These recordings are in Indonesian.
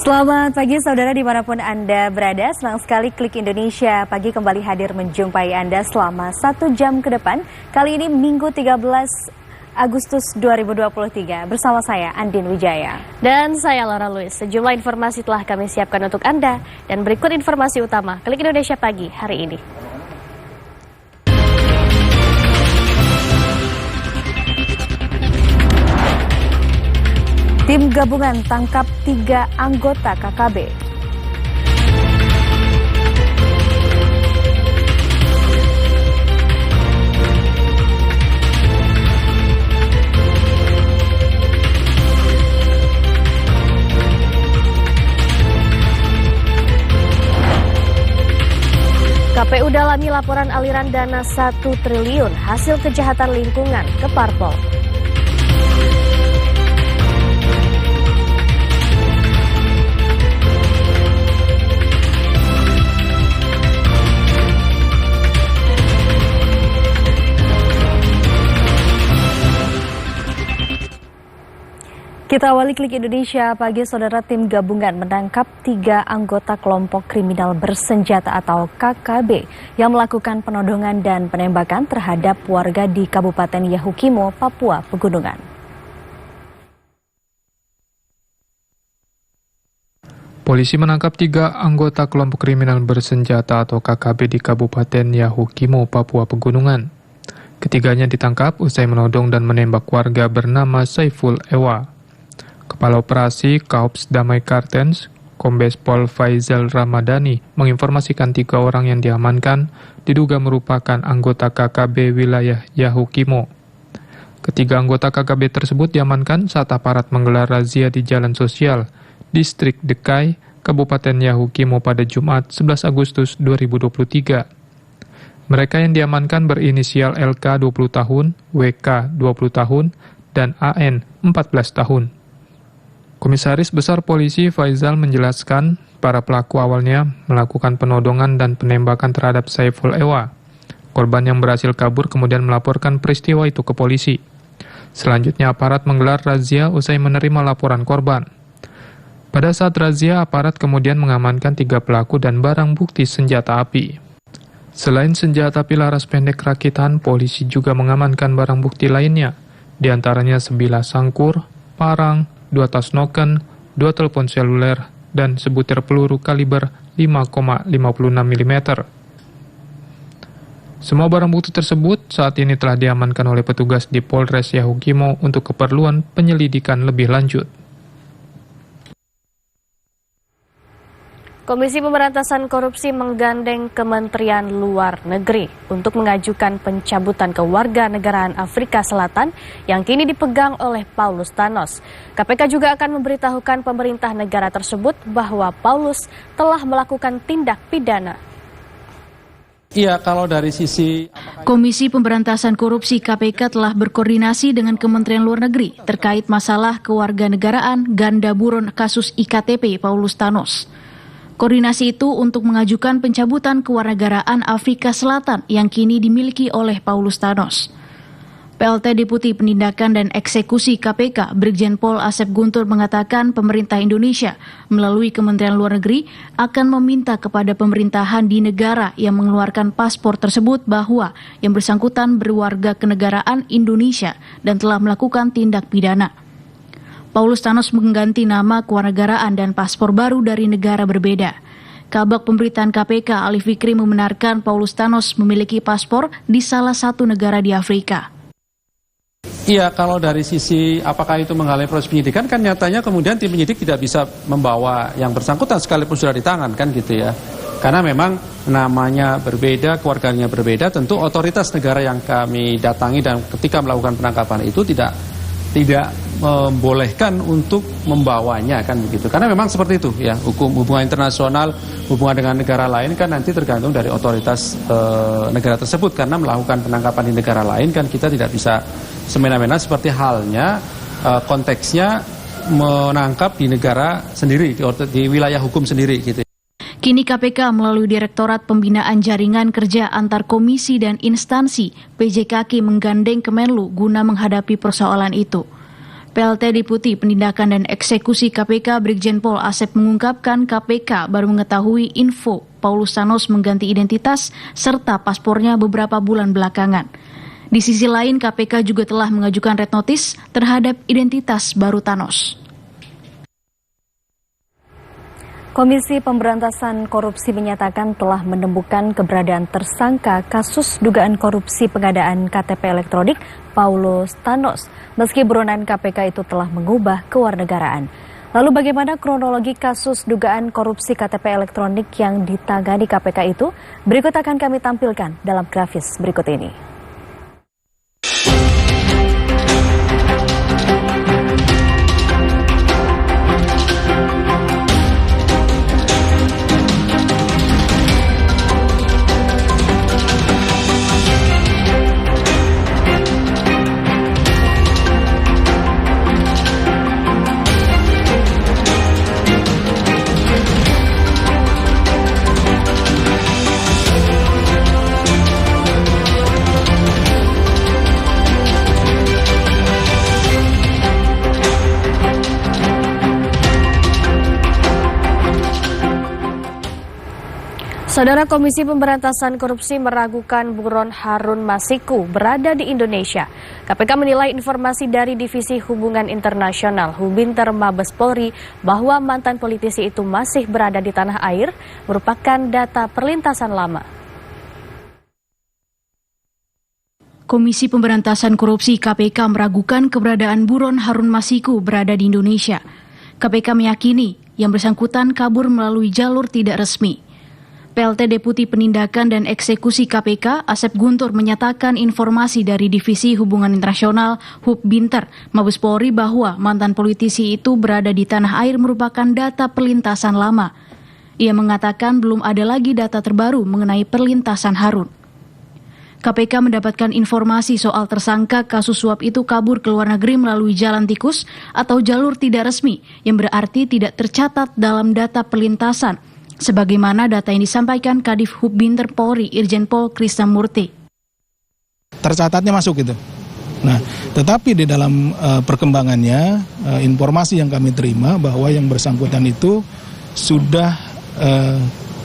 Selamat pagi saudara dimanapun Anda berada, senang sekali Klik Indonesia Pagi kembali hadir menjumpai Anda selama 1 jam ke depan. Kali ini Minggu 13 Agustus 2023 bersama saya Andin Wijaya. Dan saya Laura Luis. Sejumlah informasi telah kami siapkan untuk Anda dan berikut informasi utama Klik Indonesia Pagi hari ini. Tim gabungan tangkap 3 anggota KKB. KPU dalami laporan aliran dana 1 triliun hasil kejahatan lingkungan ke Parpol. Kita awali Klik Indonesia Pagi, saudara. Tim gabungan menangkap 3 anggota kelompok kriminal bersenjata atau KKB yang melakukan penodongan dan penembakan terhadap warga di Kabupaten Yahukimo, Papua Pegunungan. Polisi menangkap 3 anggota kelompok kriminal bersenjata atau KKB di Kabupaten Yahukimo, Papua Pegunungan. Ketiganya ditangkap usai menodong dan menembak warga bernama Saiful Ewa. Kepala Operasi Kaups Damai Kartens, Kombes Pol Faizal Ramadhani, menginformasikan 3 orang yang diamankan diduga merupakan anggota KKB wilayah Yahukimo. Ketiga anggota KKB tersebut diamankan saat aparat menggelar razia di Jalan Sosial, Distrik Dekai, Kabupaten Yahukimo pada Jumat 11 Agustus 2023. Mereka yang diamankan berinisial LK 20 tahun, WK 20 tahun, dan AN 14 tahun. Komisaris Besar Polisi Faizal menjelaskan para pelaku awalnya melakukan penodongan dan penembakan terhadap Saiful Ewa. Korban yang berhasil kabur kemudian melaporkan peristiwa itu ke polisi. Selanjutnya aparat menggelar razia usai menerima laporan korban. Pada saat razia, aparat kemudian mengamankan 3 pelaku dan barang bukti senjata api. Selain senjata api laras pendek rakitan, polisi juga mengamankan barang bukti lainnya, di antaranya sebilah sangkur, parang, 2 tas noken, 2 telepon seluler, dan sebutir peluru kaliber 5,56 mm. Semua barang bukti tersebut saat ini telah diamankan oleh petugas di Polres Yahukimo untuk keperluan penyelidikan lebih lanjut. Komisi Pemberantasan Korupsi menggandeng Kementerian Luar Negeri untuk mengajukan pencabutan kewarganegaraan Afrika Selatan yang kini dipegang oleh Paulus Thanos. KPK juga akan memberitahukan pemerintah negara tersebut bahwa Paulus telah melakukan tindak pidana. Iya, kalau dari sisi Komisi Pemberantasan Korupsi KPK telah berkoordinasi dengan Kementerian Luar Negeri terkait masalah kewarganegaraan ganda buron kasus IKTP Paulus Thanos. Koordinasi itu untuk mengajukan pencabutan kewarganegaraan Afrika Selatan yang kini dimiliki oleh Paulus Thanos. PLT Deputi Penindakan dan Eksekusi KPK Brigjen Pol Asep Guntur mengatakan pemerintah Indonesia melalui Kementerian Luar Negeri akan meminta kepada pemerintahan di negara yang mengeluarkan paspor tersebut bahwa yang bersangkutan berwarga kenegaraan Indonesia dan telah melakukan tindak pidana. Paulus Thanos mengganti nama kewarganegaraan dan paspor baru dari negara berbeda. Kabag Pemberitaan KPK Ali Fikri membenarkan Paulus Thanos memiliki paspor di salah satu negara di Afrika. Iya, kalau dari sisi apakah itu menghalangi proses penyidikan, kan nyatanya kemudian tim penyidik tidak bisa membawa yang bersangkutan sekalipun sudah di tangan, kan gitu ya. Karena memang namanya berbeda, keluarganya berbeda, tentu otoritas negara yang kami datangi dan ketika melakukan penangkapan itu tidak membolehkan untuk membawanya, kan begitu. Karena memang seperti itu ya, hukum hubungan internasional, hubungan dengan negara lain kan nanti tergantung dari otoritas negara tersebut. Karena melakukan penangkapan di negara lain kan kita tidak bisa semena-mena seperti halnya konteksnya menangkap di negara sendiri, di wilayah hukum sendiri gitu. Kini KPK melalui Direktorat Pembinaan Jaringan Kerja Antar Komisi dan Instansi PJKK menggandeng Kemenlu guna menghadapi persoalan itu. PLT Deputi Penindakan dan Eksekusi KPK Brigjen Pol Asep mengungkapkan KPK baru mengetahui info Paulus Thanos mengganti identitas serta paspornya beberapa bulan belakangan. Di sisi lain, KPK juga telah mengajukan red notice terhadap identitas baru Thanos. Komisi Pemberantasan Korupsi menyatakan telah menemukan keberadaan tersangka kasus dugaan korupsi pengadaan KTP elektronik Paulus Thanos, meski buronan KPK itu telah mengubah kewarganegaraan. Lalu bagaimana kronologi kasus dugaan korupsi KTP elektronik yang ditangani KPK itu? Berikut akan kami tampilkan dalam grafis berikut ini. Saudara, Komisi Pemberantasan Korupsi meragukan buron Harun Masiku berada di Indonesia. KPK menilai informasi dari Divisi Hubungan Internasional Hubinter Mabes Polri bahwa mantan politisi itu masih berada di tanah air merupakan data perlintasan lama. Komisi Pemberantasan Korupsi KPK meragukan keberadaan buron Harun Masiku berada di Indonesia. KPK meyakini yang bersangkutan kabur melalui jalur tidak resmi. PLT Deputi Penindakan dan Eksekusi KPK, Asep Guntur, menyatakan informasi dari Divisi Hubungan Internasional Hub-Binter Mabes Polri bahwa mantan politisi itu berada di tanah air merupakan data perlintasan lama. Ia mengatakan belum ada lagi data terbaru mengenai perlintasan Harun. KPK mendapatkan informasi soal tersangka kasus suap itu kabur ke luar negeri melalui jalan tikus atau jalur tidak resmi yang berarti tidak tercatat dalam data perlintasan, sebagaimana data yang disampaikan Kadif Hub-Binter Polri Irjen Pol Krisnamurti. Tercatatnya masuk gitu. Nah, tetapi di dalam perkembangannya, informasi yang kami terima bahwa yang bersangkutan itu sudah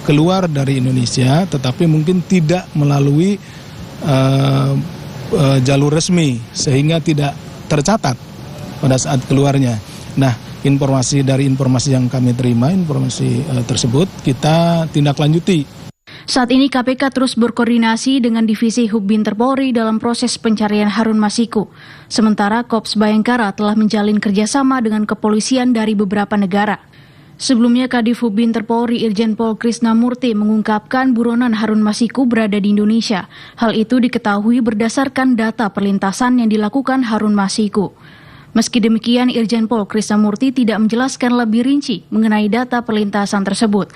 keluar dari Indonesia, tetapi mungkin tidak melalui jalur resmi, sehingga tidak tercatat pada saat keluarnya. Nah, informasi yang kami terima, informasi tersebut kita tindak lanjuti. Saat ini KPK terus berkoordinasi dengan Divisi Hub-Binter Polri dalam proses pencarian Harun Masiku. Sementara Korps Bayangkara telah menjalin kerjasama dengan kepolisian dari beberapa negara. Sebelumnya Kadif Hub-Binter Polri Irjen Pol Krisnamurti mengungkapkan buronan Harun Masiku berada di Indonesia. Hal itu diketahui berdasarkan data perlintasan yang dilakukan Harun Masiku. Meski demikian, Irjen Pol Krisnamurti tidak menjelaskan lebih rinci mengenai data perlintasan tersebut.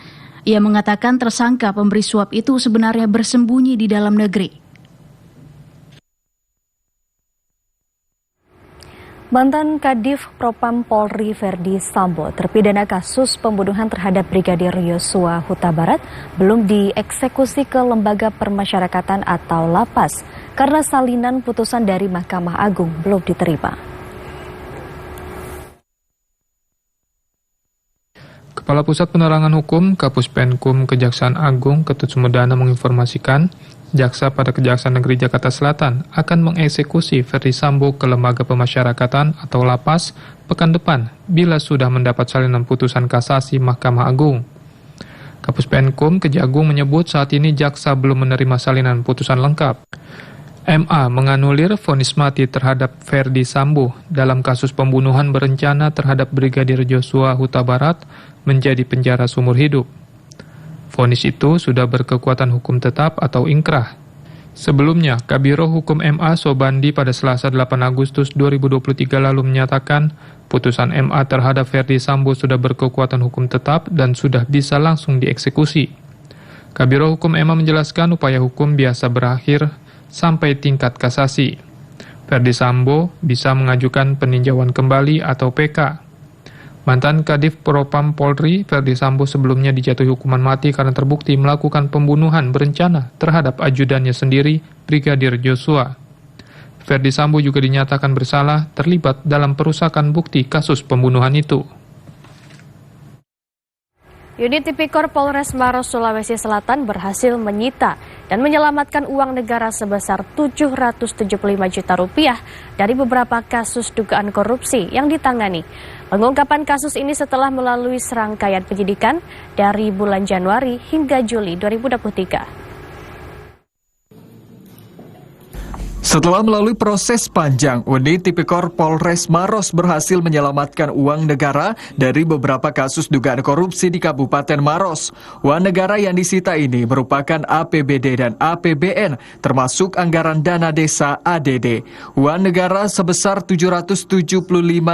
Ia mengatakan tersangka pemberi suap itu sebenarnya bersembunyi di dalam negeri. Mantan Kadif Propam Polri Verdi Sambo terpidana kasus pembunuhan terhadap Brigadir Yosua Huta Barat belum dieksekusi ke Lembaga Permasyarakatan atau Lapas karena salinan putusan dari Mahkamah Agung belum diterima. Kepala Pusat Penerangan Hukum Kapus Penkum Kejaksaan Agung Ketut Sumedana menginformasikan Jaksa pada Kejaksaan Negeri Jakarta Selatan akan mengeksekusi Verdi Sambo ke Lembaga Pemasyarakatan atau Lapas pekan depan bila sudah mendapat salinan putusan kasasi Mahkamah Agung. Kapus Penkum Kejagung menyebut saat ini Jaksa belum menerima salinan putusan lengkap. MA menganulir vonis mati terhadap Verdi Sambo dalam kasus pembunuhan berencana terhadap Brigadir Yosua Huta Barat menjadi penjara seumur hidup. Vonis itu sudah berkekuatan hukum tetap atau inkrah. Sebelumnya, Kabiro Hukum MA Sobandi pada Selasa 8 Agustus 2023 lalu menyatakan putusan MA terhadap Verdi Sambo sudah berkekuatan hukum tetap dan sudah bisa langsung dieksekusi. Kabiro Hukum MA menjelaskan upaya hukum biasa berakhir sampai tingkat kasasi. Verdi Sambo bisa mengajukan peninjauan kembali atau PK. Mantan Kadif Propam Polri, Verdi Sambo sebelumnya dijatuhi hukuman mati karena terbukti melakukan pembunuhan berencana terhadap ajudannya sendiri, Brigadir Yosua. Ferdi Sambo juga dinyatakan bersalah terlibat dalam perusakan bukti kasus pembunuhan itu. Unit Tipikor Polres Maros, Sulawesi Selatan berhasil menyita dan menyelamatkan uang negara sebesar 775 juta rupiah dari beberapa kasus dugaan korupsi yang ditangani. Pengungkapan kasus ini setelah melalui serangkaian penyidikan dari bulan Januari hingga Juli 2023. Setelah melalui proses panjang, Unit Tipikor Polres Maros berhasil menyelamatkan uang negara dari beberapa kasus dugaan korupsi di Kabupaten Maros. Uang negara yang disita ini merupakan APBD dan APBN, termasuk anggaran dana desa ADD. Uang negara sebesar 775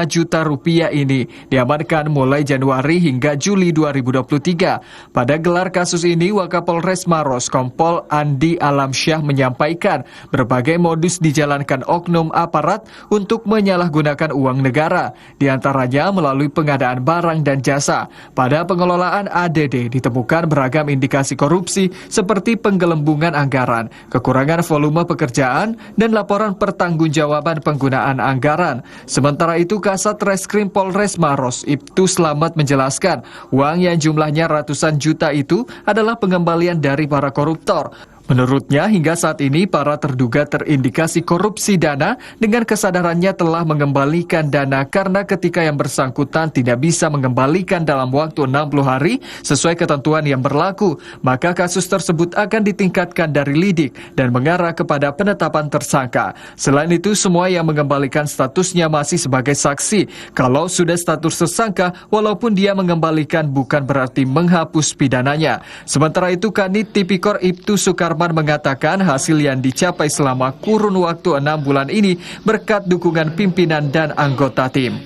juta rupiah ini diamankan mulai Januari hingga Juli 2023. Pada gelar kasus ini, Wakapolres Maros Kompol Andi Alamsyah menyampaikan berbagai modus dijalankan oknum aparat untuk menyalahgunakan uang negara, diantaranya melalui pengadaan barang dan jasa. Pada pengelolaan ADD ditemukan beragam indikasi korupsi seperti penggelembungan anggaran, kekurangan volume pekerjaan, dan laporan pertanggungjawaban penggunaan anggaran. Sementara itu, Kasat Reskrim Polres Maros, Ibtu Slamet menjelaskan, uang yang jumlahnya ratusan juta itu adalah pengembalian dari para koruptor. Menurutnya, hingga saat ini para terduga terindikasi korupsi dana dengan kesadarannya telah mengembalikan dana karena ketika yang bersangkutan tidak bisa mengembalikan dalam waktu 60 hari sesuai ketentuan yang berlaku, maka kasus tersebut akan ditingkatkan dari lidik dan mengarah kepada penetapan tersangka. Selain itu, semua yang mengembalikan statusnya masih sebagai saksi. Kalau sudah status tersangka, walaupun dia mengembalikan bukan berarti menghapus pidananya. Sementara itu, Kanit Tipikor Ibtu Sukarman mengatakan hasil yang dicapai selama kurun waktu 6 bulan ini berkat dukungan pimpinan dan anggota tim.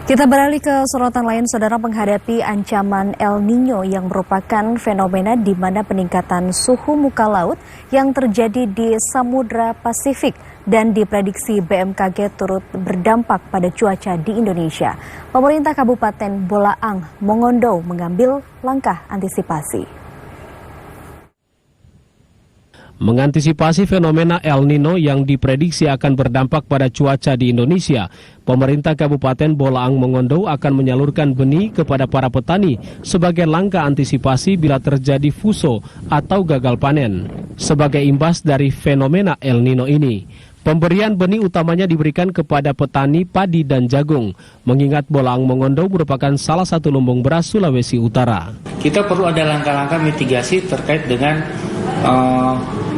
Kita beralih ke sorotan lain, saudara. Menghadapi ancaman El Nino yang merupakan fenomena di mana peningkatan suhu muka laut yang terjadi di Samudra Pasifik dan diprediksi BMKG turut berdampak pada cuaca di Indonesia. Pemerintah Kabupaten Bolaang Mongondo mengambil langkah antisipasi. Mengantisipasi fenomena El Nino yang diprediksi akan berdampak pada cuaca di Indonesia, pemerintah Kabupaten Bolaang Mongondo akan menyalurkan benih kepada para petani sebagai langkah antisipasi bila terjadi fuso atau gagal panen. Sebagai imbas dari fenomena El Nino ini, pemberian benih utamanya diberikan kepada petani padi dan jagung, mengingat Bolaang Mongondo merupakan salah satu lumbung beras Sulawesi Utara. Kita perlu ada langkah-langkah mitigasi terkait dengan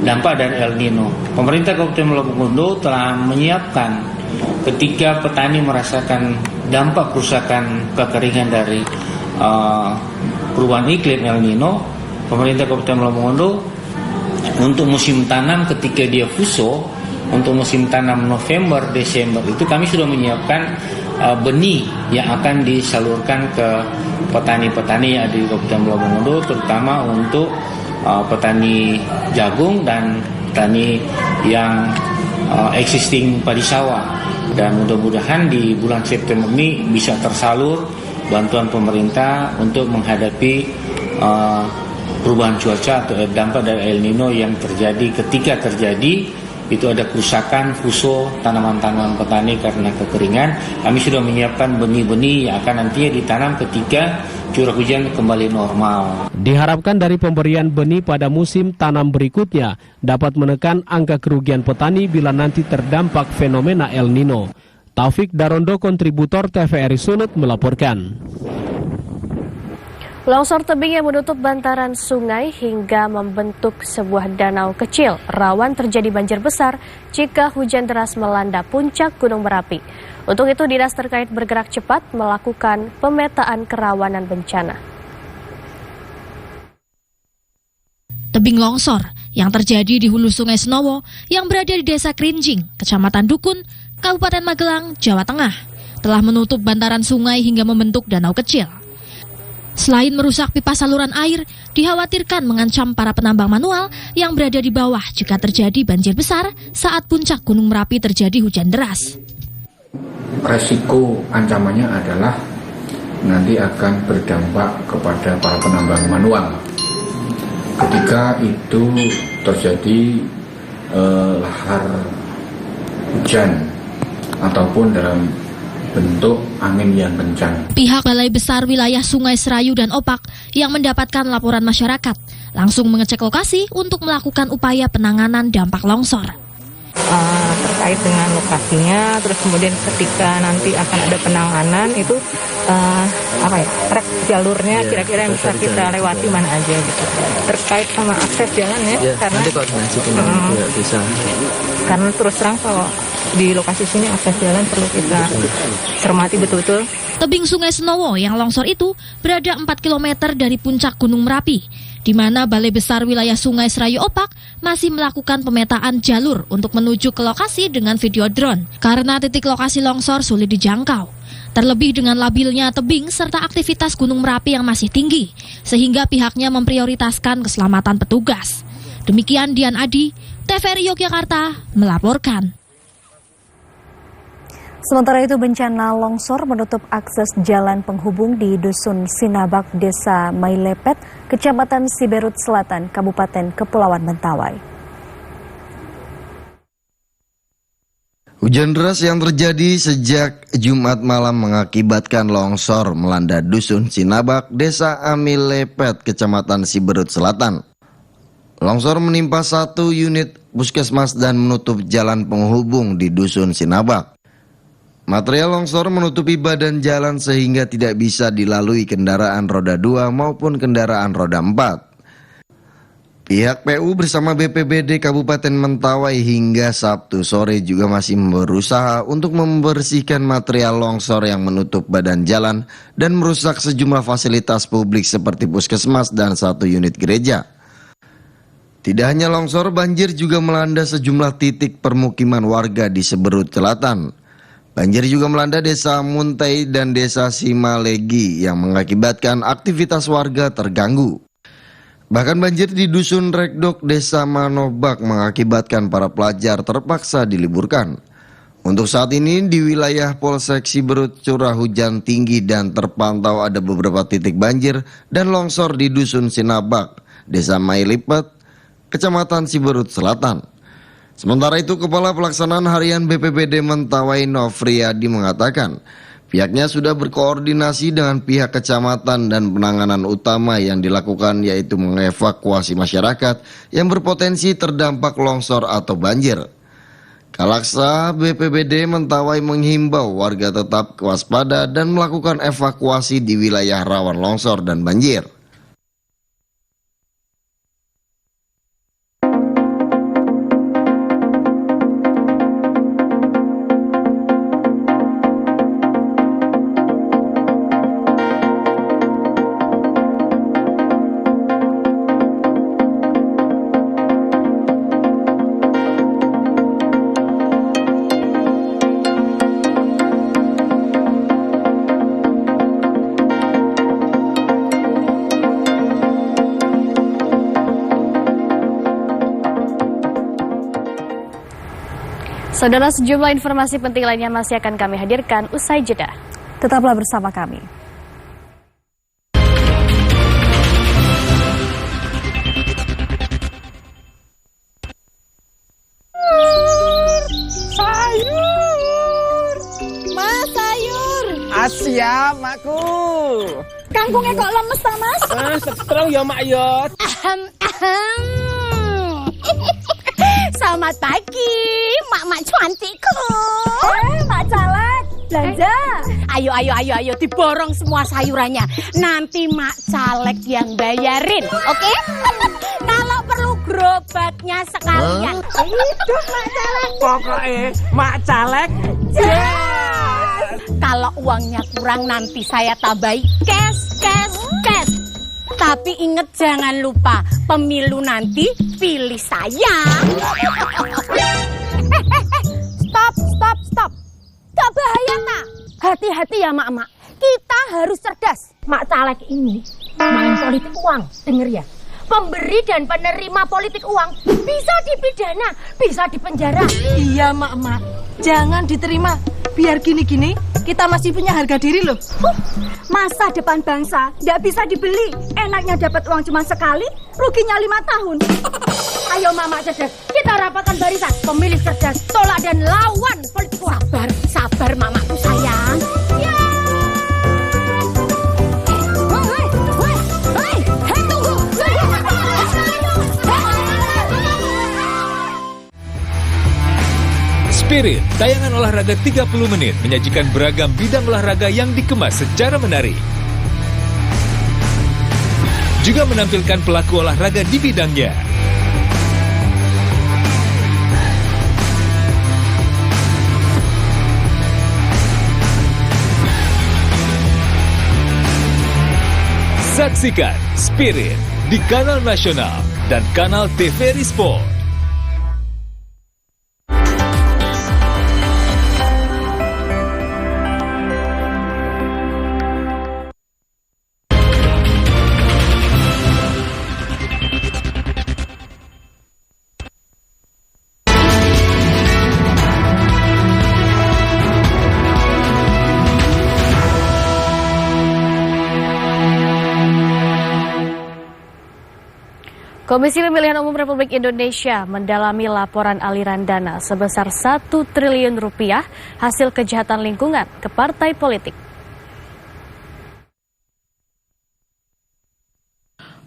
dampak dari El Nino. Pemerintah Kabupaten Bolaang Mongondo telah menyiapkan ketika petani merasakan dampak kerusakan kekeringan dari perubahan iklim El Nino, pemerintah Kabupaten Bolaang Mongondo untuk musim tanam ketika dia fuso, untuk musim tanam November, Desember itu kami sudah menyiapkan benih yang akan disalurkan ke petani-petani yang ada di Kabupaten Bolaang Mongondo, terutama untuk petani jagung dan petani yang existing padi sawah. Dan mudah-mudahan di bulan September ini bisa tersalur bantuan pemerintah untuk menghadapi perubahan cuaca atau dampak dari El Nino yang terjadi. Ketika terjadi itu ada kerusakan fuso tanaman-tanaman petani karena kekeringan, kami sudah menyiapkan benih-benih yang akan nantinya ditanam ketika curah hujan kembali normal. Diharapkan dari pemberian benih pada musim tanam berikutnya dapat menekan angka kerugian petani bila nanti terdampak fenomena El Nino. Taufik Darondo, kontributor TVRI Sunut, melaporkan. Longsor tebing yang menutup bantaran sungai hingga membentuk sebuah danau kecil rawan terjadi banjir besar jika hujan deras melanda puncak Gunung Merapi. Untuk itu, dinas terkait bergerak cepat melakukan pemetaan kerawanan bencana. Tebing longsor yang terjadi di hulu Sungai Senowo yang berada di Desa Krinjing, Kecamatan Dukun, Kabupaten Magelang, Jawa Tengah, telah menutup bantaran sungai hingga membentuk danau kecil. Selain merusak pipa saluran air, dikhawatirkan mengancam para penambang manual yang berada di bawah jika terjadi banjir besar saat puncak Gunung Merapi terjadi hujan deras. Resiko ancamannya adalah nanti akan berdampak kepada para penambang manual. Ketika itu terjadi lahar hujan ataupun dalam bentuk angin yang kencang. Pihak Balai Besar Wilayah Sungai Serayu dan Opak yang mendapatkan laporan masyarakat langsung mengecek lokasi untuk melakukan upaya penanganan dampak longsor. Terkait dengan lokasinya, terus kemudian ketika nanti akan ada penanganan itu trek jalurnya kira-kira yang bisa kita lewati mana aja gitu. Terkait sama akses jalan ya karena nanti koordinasi bisa. Karena terus terang kalau di lokasi sini akses jalan perlu kita cermati betul-betul. Tebing Sungai Senowo yang longsor itu berada 4 km dari puncak Gunung Merapi, di mana Balai Besar Wilayah Sungai Serayu Opak masih melakukan pemetaan jalur untuk menuju ke lokasi dengan video drone karena titik lokasi longsor sulit dijangkau. Terlebih dengan labilnya tebing serta aktivitas Gunung Merapi yang masih tinggi, sehingga pihaknya memprioritaskan keselamatan petugas. Demikian Dian Adi, TVRI Yogyakarta melaporkan. Sementara itu bencana longsor menutup akses jalan penghubung di Dusun Sinabak, Desa Mailepet, Kecamatan Siberut Selatan, Kabupaten Kepulauan Mentawai. Hujan deras yang terjadi sejak Jumat malam mengakibatkan longsor melanda Dusun Sinabak, Desa Mailepet, Kecamatan Siberut Selatan. Longsor menimpa satu unit puskesmas dan menutup jalan penghubung di Dusun Sinabak. Material longsor menutupi badan jalan sehingga tidak bisa dilalui kendaraan roda 2 maupun kendaraan roda 4. Pihak PU bersama BPBD Kabupaten Mentawai hingga Sabtu sore juga masih berusaha untuk membersihkan material longsor yang menutup badan jalan dan merusak sejumlah fasilitas publik seperti puskesmas dan satu unit gereja. Tidak hanya longsor, banjir juga melanda sejumlah titik permukiman warga di Siberut Selatan. Banjir juga melanda Desa Muntai dan Desa Simalegi yang mengakibatkan aktivitas warga terganggu. Bahkan banjir di Dusun Rekdok, Desa Manobak mengakibatkan para pelajar terpaksa diliburkan. Untuk saat ini di wilayah Polsek Siberut curah hujan tinggi dan terpantau ada beberapa titik banjir dan longsor di Dusun Sinabak, Desa Mailepet, Kecamatan Siberut Selatan. Sementara itu, Kepala Pelaksanaan Harian BPBD Mentawai Nofriyadi mengatakan pihaknya sudah berkoordinasi dengan pihak kecamatan dan penanganan utama yang dilakukan yaitu mengevakuasi masyarakat yang berpotensi terdampak longsor atau banjir. Kalaksa BPBD Mentawai menghimbau warga tetap waspada dan melakukan evakuasi di wilayah rawan longsor dan banjir. Saudara, sejumlah informasi penting lainnya masih akan kami hadirkan usai jeda. Tetaplah bersama kami. Sayur! Mas, sayur! Siap, makku. Kangkungnya kok lemes ta, Mas? Setrong ya, Mak Yot. Selamat pagi, mak-mak cantikku. Mak Caleg, belanja. Ayo, diborong semua sayurannya. Nanti Mak Caleg yang bayarin, oke? Kalau perlu gerobaknya sekalian. Itu Mak Caleg. Pokoknya Mak Caleg. Yes. Kalau uangnya kurang nanti saya tambahi cash. Tapi inget jangan lupa, pemilu nanti pilih saya. Stop. Gak bahaya tak? Hati-hati ya mak-mak. Kita harus cerdas. Mak Caleg ini main politik uang, denger ya. Pemberi dan penerima politik uang bisa dipidana, bisa dipenjara. Iya mak-mak, jangan diterima. biar gini-gini kita masih punya harga diri loh. Masa depan bangsa nggak bisa dibeli. Enaknya dapat uang cuma sekali, ruginya 5 tahun. Ayo Mama cerdas, kita rapatkan barisan. Pemilih cerdas, tolak dan lawan politik uang. Sabar, sabar Mamaku sayang. Ya. Spirit, tayangan olahraga 30 menit menyajikan beragam bidang olahraga yang dikemas secara menarik. Juga menampilkan pelaku olahraga di bidangnya. Saksikan Spirit di Kanal Nasional dan Kanal TVRI Sport. Komisi Pemilihan Umum Republik Indonesia mendalami laporan aliran dana sebesar 1 triliun rupiah hasil kejahatan lingkungan ke partai politik.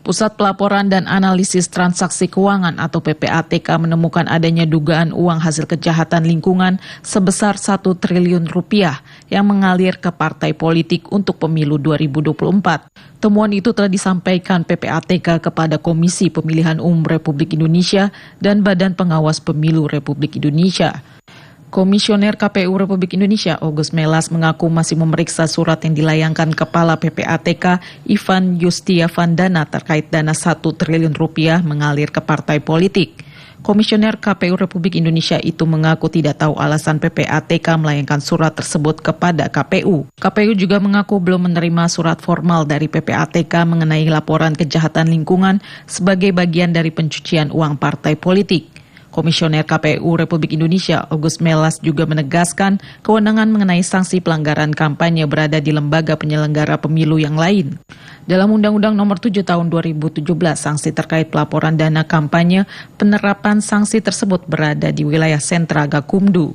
Pusat Pelaporan dan Analisis Transaksi Keuangan atau PPATK menemukan adanya dugaan uang hasil kejahatan lingkungan sebesar 1 triliun rupiah yang mengalir ke partai politik untuk pemilu 2024. Temuan itu telah disampaikan PPATK kepada Komisi Pemilihan Umum Republik Indonesia dan Badan Pengawas Pemilu Republik Indonesia. Komisioner KPU Republik Indonesia August Melas mengaku masih memeriksa surat yang dilayangkan Kepala PPATK Ivan Yustiavandana terkait dana 1 triliun rupiah mengalir ke partai politik. Komisioner KPU Republik Indonesia itu mengaku tidak tahu alasan PPATK melayangkan surat tersebut kepada KPU. KPU juga mengaku belum menerima surat formal dari PPATK mengenai laporan kejahatan lingkungan sebagai bagian dari pencucian uang partai politik. Komisioner KPU Republik Indonesia August Melas juga menegaskan kewenangan mengenai sanksi pelanggaran kampanye berada di lembaga penyelenggara pemilu yang lain. Dalam Undang-Undang Nomor 7 Tahun 2017, sanksi terkait pelaporan dana kampanye, penerapan sanksi tersebut berada di wilayah sentra Gakumdu.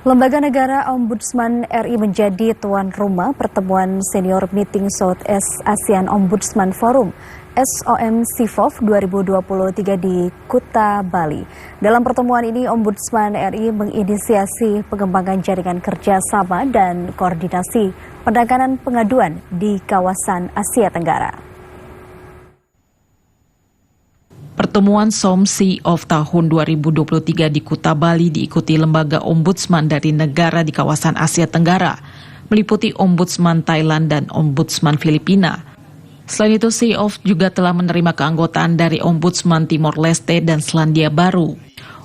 Lembaga Negara Ombudsman RI menjadi tuan rumah pertemuan senior meeting Southeast ASEAN Ombudsman Forum SOMCFOF 2023 di Kuta, Bali. Dalam pertemuan ini, Ombudsman RI menginisiasi pengembangan jaringan kerjasama dan koordinasi penanganan pengaduan di kawasan Asia Tenggara. Pertemuan SOMCFOF tahun 2023 di Kuta, Bali diikuti lembaga ombudsman dari negara di kawasan Asia Tenggara, meliputi Ombudsman Thailand dan Ombudsman Filipina. Selain itu, COF juga telah menerima keanggotaan dari Ombudsman Timor Leste dan Selandia Baru.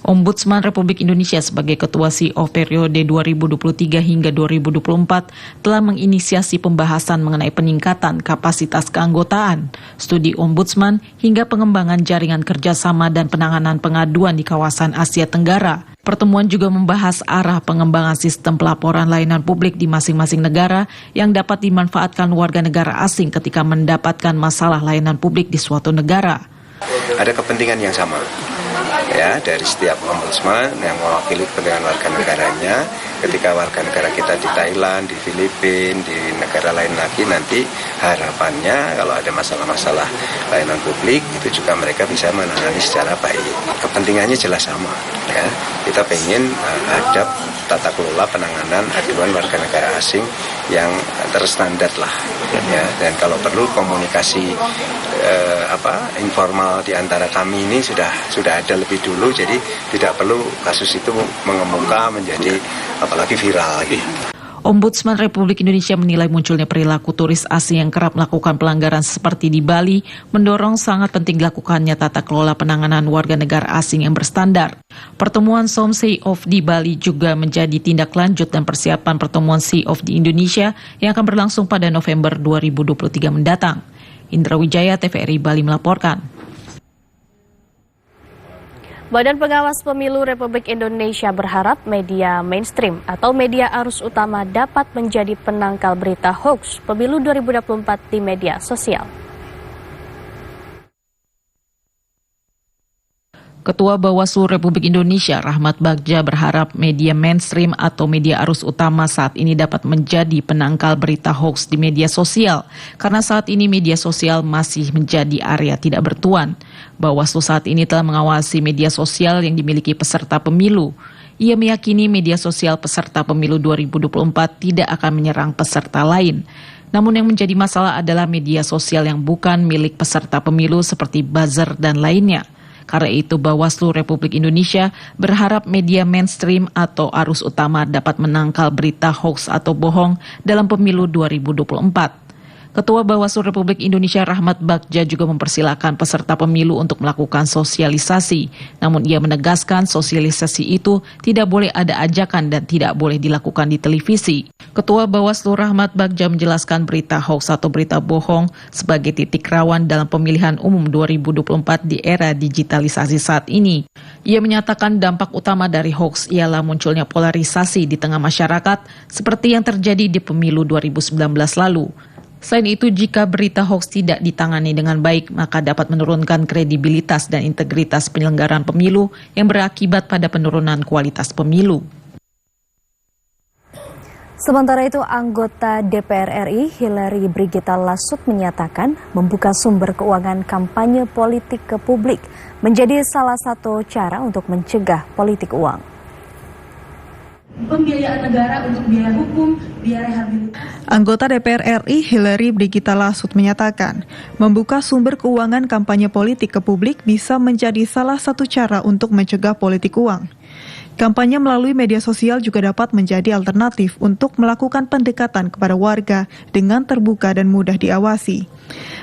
Ombudsman Republik Indonesia sebagai Ketua COF periode 2023 hingga 2024 telah menginisiasi pembahasan mengenai peningkatan kapasitas keanggotaan, studi Ombudsman, hingga pengembangan jaringan kerjasama dan penanganan pengaduan di kawasan Asia Tenggara. Pertemuan juga membahas arah pengembangan sistem pelaporan layanan publik di masing-masing negara yang dapat dimanfaatkan warga negara asing ketika mendapatkan masalah layanan publik di suatu negara. Ada kepentingan yang sama, ya, dari setiap ombudsman yang mewakili kepentingan warga negaranya. Ketika warga negara kita di Thailand, di Filipina, di negara lain lagi, nanti harapannya kalau ada masalah-masalah layanan publik itu juga mereka bisa menangani secara baik. Kepentingannya jelas sama, ya. Kita pengen ada tata kelola penanganan aduan warga negara asing yang terstandar lah, ya. Dan kalau perlu komunikasi informal di antara kami ini sudah ada lebih dulu, jadi tidak perlu kasus itu mengemuka menjadi apalagi viral lagi. Ombudsman Republik Indonesia menilai munculnya perilaku turis asing yang kerap melakukan pelanggaran seperti di Bali, mendorong sangat penting dilakukannya tata kelola penanganan warga negara asing yang berstandar. Pertemuan SOMCFOF di Bali juga menjadi tindak lanjut dan persiapan pertemuan COF di Indonesia yang akan berlangsung pada November 2023 mendatang. Indra Wijaya, TVRI Bali melaporkan. Badan Pengawas Pemilu Republik Indonesia berharap media mainstream atau media arus utama dapat menjadi penangkal berita hoax pemilu 2024 di media sosial. Ketua Bawaslu Republik Indonesia Rahmat Bagja berharap media mainstream atau media arus utama saat ini dapat menjadi penangkal berita hoax di media sosial karena saat ini media sosial masih menjadi area tidak bertuan. Bawaslu saat ini telah mengawasi media sosial yang dimiliki peserta pemilu. Ia meyakini media sosial peserta pemilu 2024 tidak akan menyerang peserta lain. Namun yang menjadi masalah adalah media sosial yang bukan milik peserta pemilu seperti buzzer dan lainnya. Karena itu Bawaslu Republik Indonesia berharap media mainstream atau arus utama dapat menangkal berita hoax atau bohong dalam pemilu 2024. Ketua Bawaslu Republik Indonesia Rahmat Bagja juga mempersilahkan peserta pemilu untuk melakukan sosialisasi. Namun ia menegaskan sosialisasi itu tidak boleh ada ajakan dan tidak boleh dilakukan di televisi. Ketua Bawaslu Rahmat Bagja menjelaskan berita hoax atau berita bohong sebagai titik rawan dalam pemilihan umum 2024 di era digitalisasi saat ini. Ia menyatakan dampak utama dari hoax ialah munculnya polarisasi di tengah masyarakat seperti yang terjadi di pemilu 2019 lalu. Selain itu, jika berita hoax tidak ditangani dengan baik, maka dapat menurunkan kredibilitas dan integritas penyelenggaraan pemilu yang berakibat pada penurunan kualitas pemilu. Sementara itu, anggota DPR RI Hillary Brigita Lasut menyatakan membuka sumber keuangan kampanye politik ke publik menjadi salah satu cara untuk mencegah politik uang. Pembiayaan negara untuk biaya hukum, biaya rehabilitasi. Anggota DPR RI Hillary Brigita Lasut menyatakan, membuka sumber keuangan kampanye politik ke publik bisa menjadi salah satu cara untuk mencegah politik uang. Kampanye melalui media sosial juga dapat menjadi alternatif untuk melakukan pendekatan kepada warga dengan terbuka dan mudah diawasi.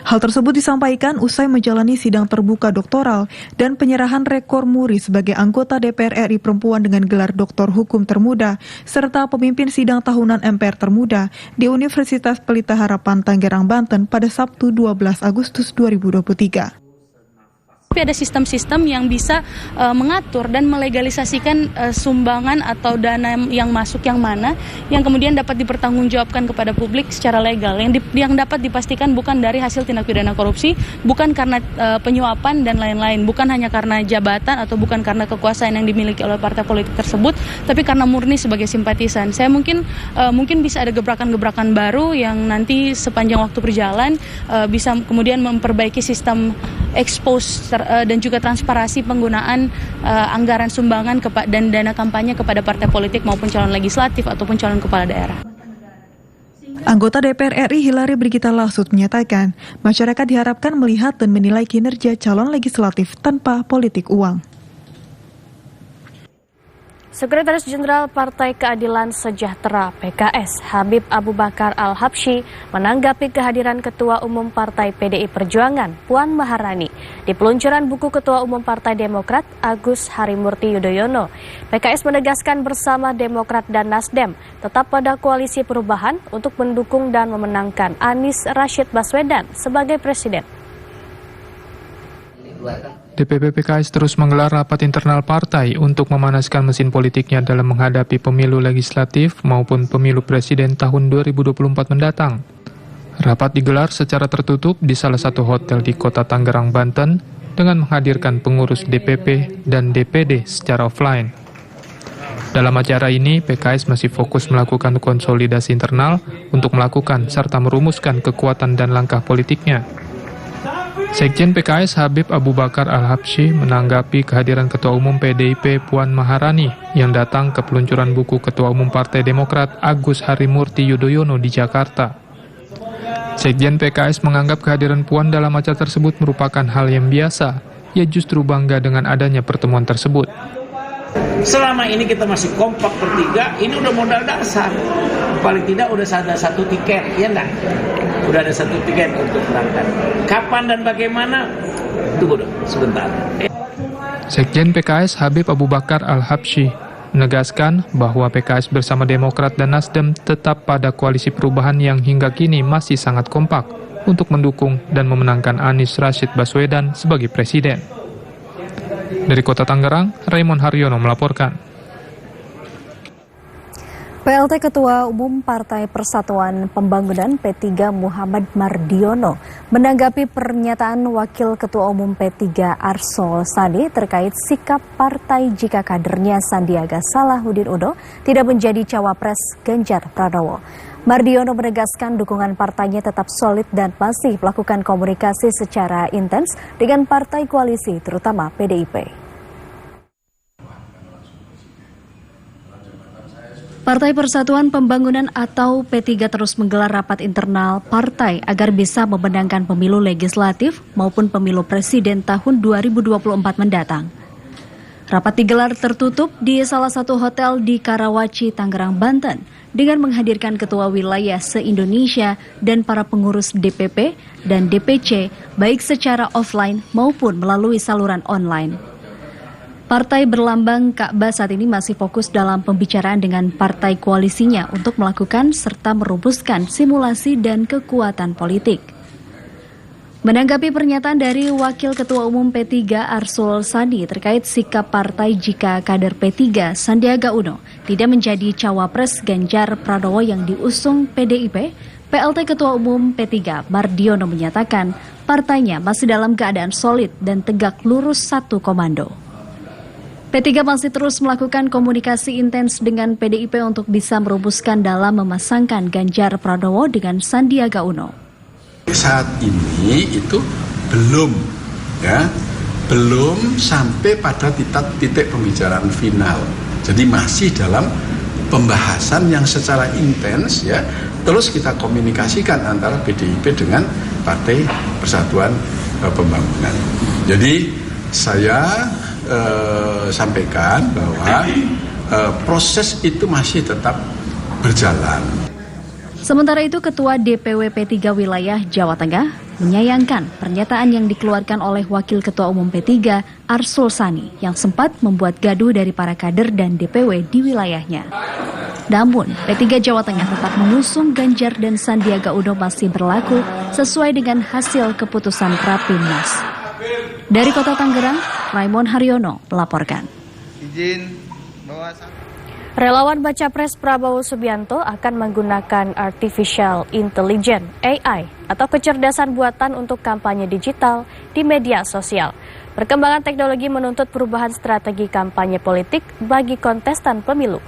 Hal tersebut disampaikan usai menjalani sidang terbuka doktoral dan penyerahan rekor muri sebagai anggota DPR RI perempuan dengan gelar Doktor Hukum Termuda serta pemimpin sidang tahunan MPR Termuda di Universitas Pelita Harapan Tangerang, Banten pada Sabtu 12 Agustus 2023. Tapi ada sistem-sistem yang bisa mengatur dan melegalisasikan sumbangan atau dana yang masuk yang mana yang kemudian dapat dipertanggungjawabkan kepada publik secara legal yang dapat dipastikan bukan dari hasil tindak pidana korupsi, bukan karena penyuapan dan lain-lain, bukan hanya karena jabatan atau bukan karena kekuasaan yang dimiliki oleh partai politik tersebut, tapi karena murni sebagai simpatisan. Saya mungkin bisa ada gebrakan-gebrakan baru yang nanti sepanjang waktu berjalan bisa kemudian memperbaiki sistem expose dan juga transparansi penggunaan anggaran sumbangan dan dana kampanye kepada partai politik maupun calon legislatif ataupun calon kepala daerah. Anggota DPR RI Hillary Brigita Lasut menyatakan, masyarakat diharapkan melihat dan menilai kinerja calon legislatif tanpa politik uang. Sekretaris Jenderal Partai Keadilan Sejahtera (PKS) Habib Abu Bakar Al-Habsyi menanggapi kehadiran Ketua Umum Partai PDI Perjuangan Puan Maharani di peluncuran buku Ketua Umum Partai Demokrat Agus Harimurti Yudhoyono. PKS menegaskan bersama Demokrat dan Nasdem tetap pada koalisi perubahan untuk mendukung dan memenangkan Anies Rashid Baswedan sebagai presiden. DPP PKS terus menggelar rapat internal partai untuk memanaskan mesin politiknya dalam menghadapi pemilu legislatif maupun pemilu presiden tahun 2024 mendatang. Rapat digelar secara tertutup di salah satu hotel di Kota Tangerang, Banten dengan menghadirkan pengurus DPP dan DPD secara offline. Dalam acara ini, PKS masih fokus melakukan konsolidasi internal untuk melakukan serta merumuskan kekuatan dan langkah politiknya. Sekjen PKS Habib Abu Bakar Al-Habsyi menanggapi kehadiran Ketua Umum PDIP Puan Maharani yang datang ke peluncuran buku Ketua Umum Partai Demokrat Agus Harimurti Yudhoyono di Jakarta. Sekjen PKS menganggap kehadiran Puan dalam acara tersebut merupakan hal yang biasa. Ia justru bangga dengan adanya pertemuan tersebut. Selama ini kita masih kompak bertiga, ini udah modal dasar. Paling tidak udah ada satu tiket, ya enggak? Udah ada satu tiket untuk berangkat. Kapan dan bagaimana? Tunggu dong, sebentar. Sekjen PKS Habib Abu Bakar Al-Habsyi menegaskan bahwa PKS bersama Demokrat dan Nasdem tetap pada koalisi perubahan yang hingga kini masih sangat kompak untuk mendukung dan memenangkan Anies Rashid Baswedan sebagai presiden. Dari Kota Tangerang, Raymond Haryono melaporkan. PLT Ketua Umum Partai Persatuan Pembangunan P3 Muhammad Mardiono menanggapi pernyataan Wakil Ketua Umum P3 Arsul Sani terkait sikap partai jika kadernya Sandiaga Salahuddin Uno tidak menjadi cawapres Ganjar Pranowo. Mardiono menegaskan dukungan partainya tetap solid dan masih melakukan komunikasi secara intens dengan partai koalisi terutama PDIP. Partai Persatuan Pembangunan atau P3 terus menggelar rapat internal partai agar bisa memenangkan pemilu legislatif maupun pemilu presiden tahun 2024 mendatang. Rapat digelar tertutup di salah satu hotel di Karawaci, Tangerang, Banten dengan menghadirkan ketua wilayah se-Indonesia dan para pengurus DPP dan DPC baik secara offline maupun melalui saluran online. Partai berlambang Ka'bah saat ini masih fokus dalam pembicaraan dengan partai koalisinya untuk melakukan serta merumuskan simulasi dan kekuatan politik. Menanggapi pernyataan dari Wakil Ketua Umum P3 Arsul Sani terkait sikap partai jika kader P3 Sandiaga Uno tidak menjadi cawapres Ganjar Pranowo yang diusung PDIP, PLT Ketua Umum P3 Mardiono menyatakan partainya masih dalam keadaan solid dan tegak lurus satu komando. P3 masih terus melakukan komunikasi intens dengan PDIP untuk bisa merumuskan dalam memasangkan Ganjar Pranowo dengan Sandiaga Uno. Saat ini itu belum sampai pada titik pembicaraan final. Jadi masih dalam pembahasan yang secara intens ya. Terus kita komunikasikan antara PDIP dengan Partai Persatuan Pembangunan. Jadi saya sampaikan bahwa proses itu masih tetap berjalan. Sementara itu, Ketua DPW P3 Wilayah Jawa Tengah menyayangkan pernyataan yang dikeluarkan oleh Wakil Ketua Umum P3 Arsul Sani yang sempat membuat gaduh dari para kader dan DPW di wilayahnya. Namun, P3 Jawa Tengah tetap mengusung Ganjar dan Sandiaga Uno masih berlaku sesuai dengan hasil keputusan Rapimnas. Dari Kota Tangerang, Raymond Haryono melaporkan. Relawan Baca Pres Prabowo Subianto akan menggunakan Artificial Intelligence (AI) atau kecerdasan buatan untuk kampanye digital di media sosial. Perkembangan teknologi menuntut perubahan strategi kampanye politik bagi kontestan pemilu.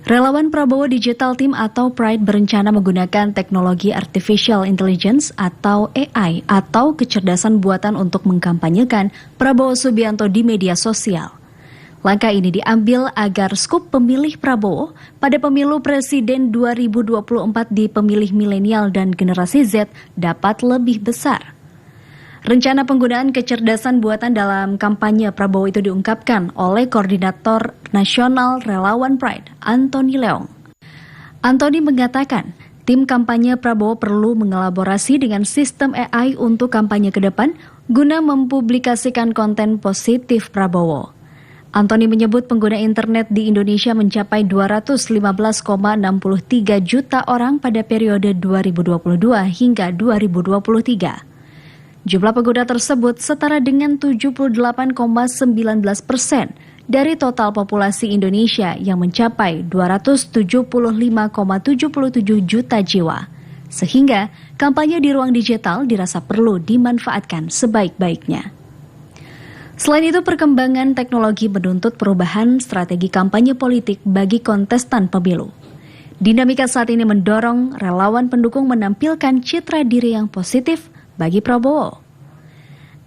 Relawan Prabowo Digital Team atau Pride berencana menggunakan teknologi Artificial Intelligence atau AI atau kecerdasan buatan untuk mengkampanyekan Prabowo Subianto di media sosial. Langkah ini diambil agar skup pemilih Prabowo pada pemilu presiden 2024 di pemilih milenial dan generasi Z dapat lebih besar. Rencana penggunaan kecerdasan buatan dalam kampanye Prabowo itu diungkapkan oleh Koordinator Nasional Relawan Pride, Antoni Leong. Antoni mengatakan, tim kampanye Prabowo perlu mengelaborasi dengan sistem AI untuk kampanye ke depan guna mempublikasikan konten positif Prabowo. Antoni menyebut pengguna internet di Indonesia mencapai 215,63 juta orang pada periode 2022 hingga 2023. Jumlah pengguna tersebut setara dengan 78,19% dari total populasi Indonesia yang mencapai 275,77 juta jiwa. Sehingga kampanye di ruang digital dirasa perlu dimanfaatkan sebaik-baiknya. Selain itu, perkembangan teknologi menuntut perubahan strategi kampanye politik bagi kontestan pemilu. Dinamika saat ini mendorong relawan pendukung menampilkan citra diri yang positif bagi Prabowo.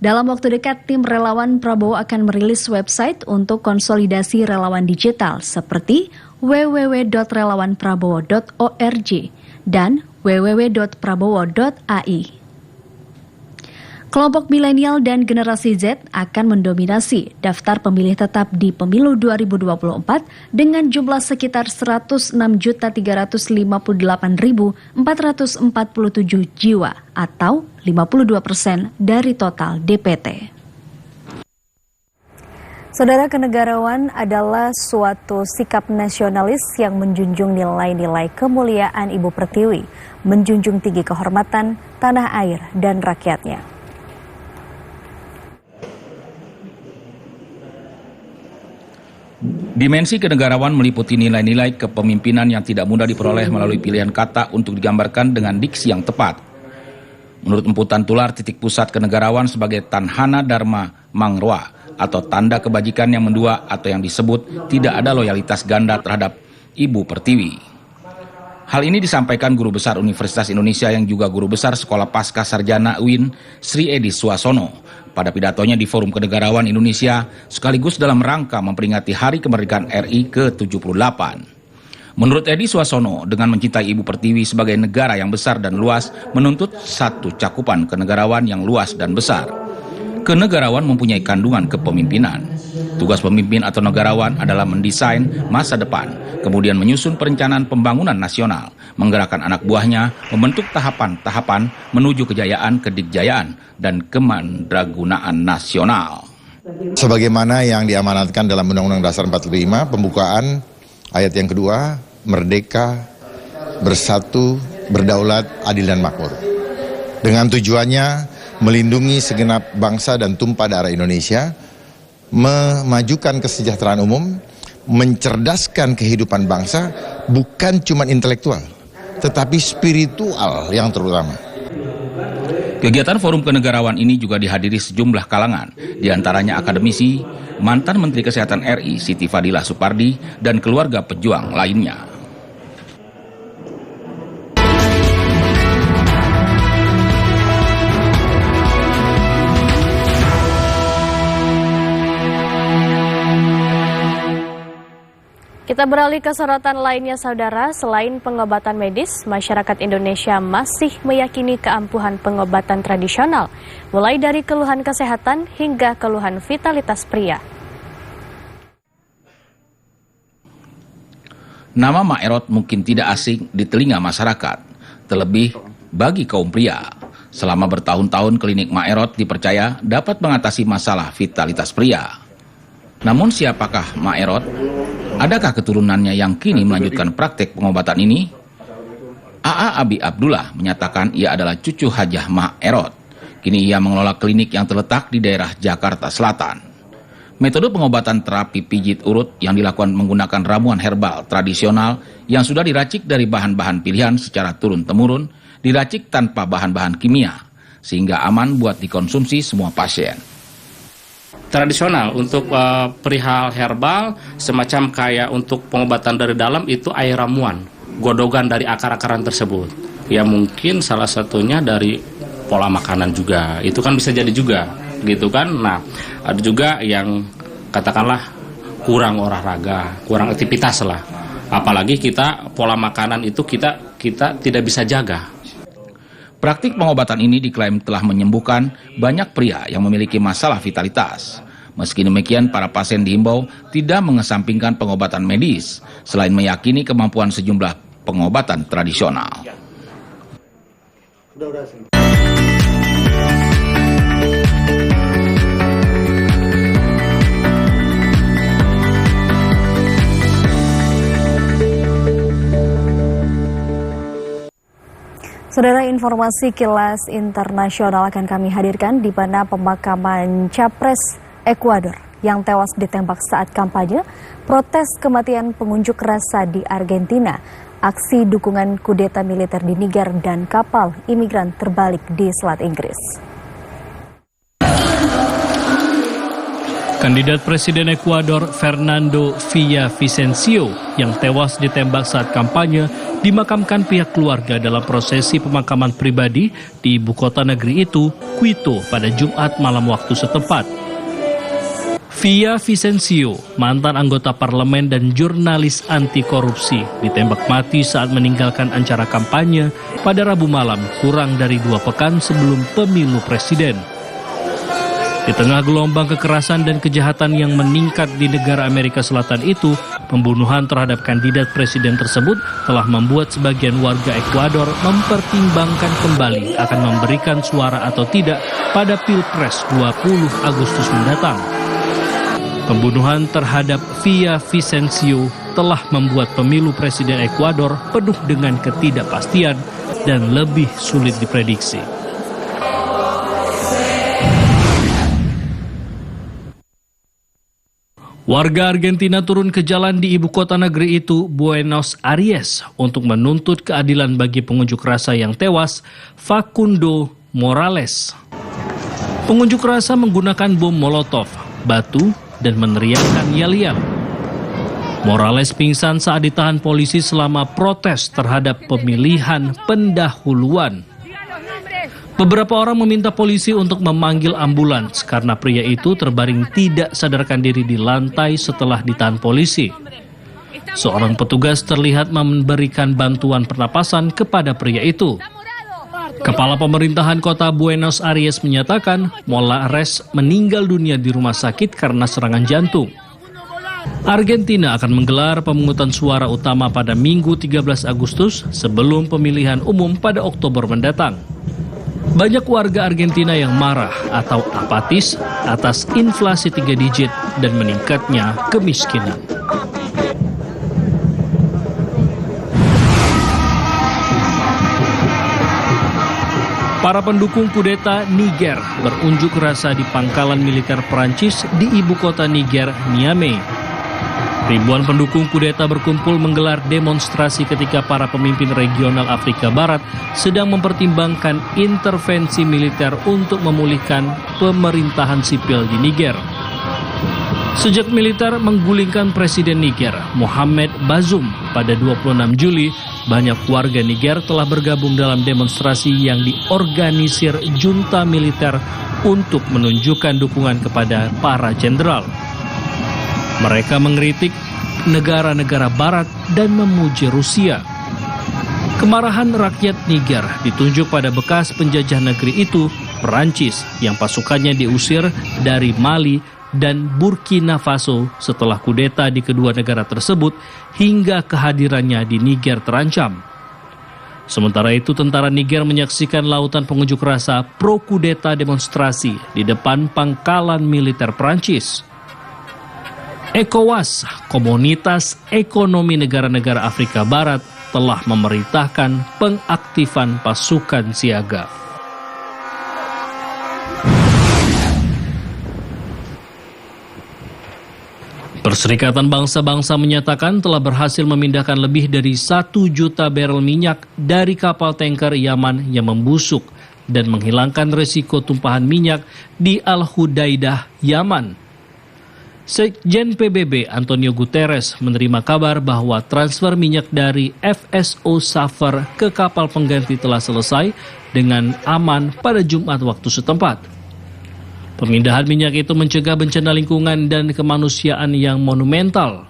Dalam waktu dekat, tim relawan Prabowo akan merilis website untuk konsolidasi relawan digital seperti www.relawanprabowo.org dan www.prabowo.ai. Kelompok milenial dan generasi Z akan mendominasi daftar pemilih tetap di pemilu 2024 dengan jumlah sekitar 106.358.447 jiwa atau 52% dari total DPT. Saudara, kenegarawan adalah suatu sikap nasionalis yang menjunjung nilai-nilai kemuliaan Ibu Pertiwi, menjunjung tinggi kehormatan tanah air dan rakyatnya. Dimensi kenegarawan meliputi nilai-nilai kepemimpinan yang tidak mudah diperoleh melalui pilihan kata untuk digambarkan dengan diksi yang tepat. Menurut Empu Tantular, titik pusat kenegarawan sebagai tanhana dharma mangrwa atau tanda kebajikan yang mendua atau yang disebut tidak ada loyalitas ganda terhadap Ibu Pertiwi. Hal ini disampaikan Guru Besar Universitas Indonesia yang juga Guru Besar Sekolah Pasca Sarjana UIN, Sri Edi Suasono, pada pidatonya di Forum Kenegarawan Indonesia sekaligus dalam rangka memperingati Hari Kemerdekaan RI ke-78. Menurut Edi Suasono, dengan mencintai Ibu Pertiwi sebagai negara yang besar dan luas menuntut satu cakupan kenegarawan yang luas dan besar. Kenegarawan mempunyai kandungan kepemimpinan. Tugas pemimpin atau negarawan adalah mendesain masa depan, kemudian menyusun perencanaan pembangunan nasional, menggerakkan anak buahnya, membentuk tahapan-tahapan menuju kejayaan, kedikjayaan, dan kemandragunaan nasional. Sebagaimana yang diamanatkan dalam Undang-Undang Dasar 45, pembukaan ayat yang kedua, merdeka, bersatu, berdaulat, adil dan makmur. Dengan tujuannya melindungi segenap bangsa dan tumpah darah Indonesia, memajukan kesejahteraan umum, mencerdaskan kehidupan bangsa, bukan cuma intelektual, tetapi spiritual yang terutama. Kegiatan Forum Kenegarawan ini juga dihadiri sejumlah kalangan, diantaranya akademisi, mantan Menteri Kesehatan RI Siti Fadila Supardi, dan keluarga pejuang lainnya. Kita beralih ke sorotan lainnya, saudara. Selain pengobatan medis, masyarakat Indonesia masih meyakini keampuhan pengobatan tradisional, mulai dari keluhan kesehatan hingga keluhan vitalitas pria. Nama Mak Erot mungkin tidak asing di telinga masyarakat, terlebih bagi kaum pria. Selama bertahun-tahun klinik Mak Erot dipercaya dapat mengatasi masalah vitalitas pria. Namun siapakah Mak Erot? Adakah keturunannya yang kini melanjutkan praktek pengobatan ini? A.A. Abi Abdullah menyatakan ia adalah cucu Hajah Mak Erot. Kini ia mengelola klinik yang terletak di daerah Jakarta Selatan. Metode pengobatan terapi pijit urut yang dilakukan menggunakan ramuan herbal tradisional yang sudah diracik dari bahan-bahan pilihan secara turun-temurun, diracik tanpa bahan-bahan kimia, sehingga aman buat dikonsumsi semua pasien. Tradisional untuk perihal herbal, semacam kayak untuk pengobatan dari dalam itu air ramuan, godogan dari akar-akaran tersebut. Ya mungkin salah satunya dari pola makanan juga, itu kan bisa jadi juga, gitu kan. Nah, ada juga yang katakanlah kurang olahraga, kurang aktivitas lah. Apalagi kita pola makanan itu kita tidak bisa jaga. Praktik pengobatan ini diklaim telah menyembuhkan banyak pria yang memiliki masalah vitalitas. Meski demikian, para pasien diimbau tidak mengesampingkan pengobatan medis, selain meyakini kemampuan sejumlah pengobatan tradisional. Saudara, informasi kilas internasional akan kami hadirkan di mana pemakaman Capres Ekuador yang tewas ditembak saat kampanye, protes kematian pengunjuk rasa di Argentina, aksi dukungan kudeta militer di Niger, dan kapal imigran terbalik di Selat Inggris. Kandidat Presiden Ekuador Fernando Villavicencio yang tewas ditembak saat kampanye dimakamkan pihak keluarga dalam prosesi pemakaman pribadi di ibu kota negeri itu, Quito, pada Jumat malam waktu setempat. Villavicencio, mantan anggota parlemen dan jurnalis anti korupsi, ditembak mati saat meninggalkan acara kampanye pada Rabu malam kurang dari 2 pekan sebelum pemilu presiden. Di tengah gelombang kekerasan dan kejahatan yang meningkat di negara Amerika Selatan itu, pembunuhan terhadap kandidat presiden tersebut telah membuat sebagian warga Ekuador mempertimbangkan kembali akan memberikan suara atau tidak pada Pilpres 20 Agustus mendatang. Pembunuhan terhadap Villavicencio telah membuat pemilu presiden Ekuador penuh dengan ketidakpastian dan lebih sulit diprediksi. Warga Argentina turun ke jalan di ibu kota negeri itu, Buenos Aires, untuk menuntut keadilan bagi pengunjuk rasa yang tewas, Facundo Morales. Pengunjuk rasa menggunakan bom molotov, batu, dan meneriakkan yel-yel. Morales pingsan saat ditahan polisi selama protes terhadap pemilihan pendahuluan. Beberapa orang meminta polisi untuk memanggil ambulans karena pria itu terbaring tidak sadarkan diri di lantai setelah ditahan polisi. Seorang petugas terlihat memberikan bantuan pernapasan kepada pria itu. Kepala pemerintahan kota Buenos Aires menyatakan Morales meninggal dunia di rumah sakit karena serangan jantung. Argentina akan menggelar pemungutan suara utama pada Minggu 13 Agustus sebelum pemilihan umum pada Oktober mendatang. Banyak warga Argentina yang marah atau apatis atas inflasi 3 digit dan meningkatnya kemiskinan. Para pendukung kudeta Niger berunjuk rasa di pangkalan militer Prancis di ibu kota Niger, Niamey. Ribuan pendukung kudeta berkumpul menggelar demonstrasi ketika para pemimpin regional Afrika Barat sedang mempertimbangkan intervensi militer untuk memulihkan pemerintahan sipil di Niger. Sejak militer menggulingkan Presiden Niger, Mohamed Bazoum, pada 26 Juli, banyak warga Niger telah bergabung dalam demonstrasi yang diorganisir junta militer untuk menunjukkan dukungan kepada para jenderal. Mereka mengkritik negara-negara barat dan memuji Rusia. Kemarahan rakyat Niger ditunjuk pada bekas penjajah negeri itu, Perancis, yang pasukannya diusir dari Mali dan Burkina Faso setelah kudeta di kedua negara tersebut hingga kehadirannya di Niger terancam. Sementara itu, tentara Niger menyaksikan lautan pengunjuk rasa pro-kudeta demonstrasi di depan pangkalan militer Perancis. ECOWAS, Komunitas Ekonomi Negara-Negara Afrika Barat, telah memerintahkan pengaktifan pasukan siaga. Perserikatan Bangsa-Bangsa menyatakan telah berhasil memindahkan lebih dari 1 juta barel minyak dari kapal tanker Yaman yang membusuk dan menghilangkan risiko tumpahan minyak di Al-Hudaidah, Yaman. Sekjen PBB Antonio Guterres menerima kabar bahwa transfer minyak dari FSO Safer ke kapal pengganti telah selesai dengan aman pada Jumat waktu setempat. Pemindahan minyak itu mencegah bencana lingkungan dan kemanusiaan yang monumental.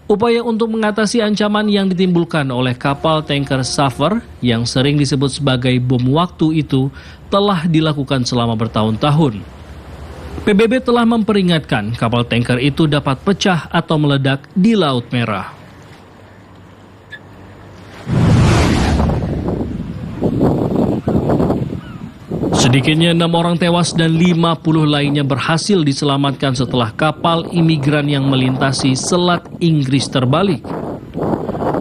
Upaya untuk mengatasi ancaman yang ditimbulkan oleh kapal tanker Safer yang sering disebut sebagai bom waktu itu telah dilakukan selama bertahun-tahun. PBB telah memperingatkan kapal tanker itu dapat pecah atau meledak di Laut Merah. Sedikitnya 6 orang tewas dan 50 lainnya berhasil diselamatkan setelah kapal imigran yang melintasi Selat Inggris terbalik.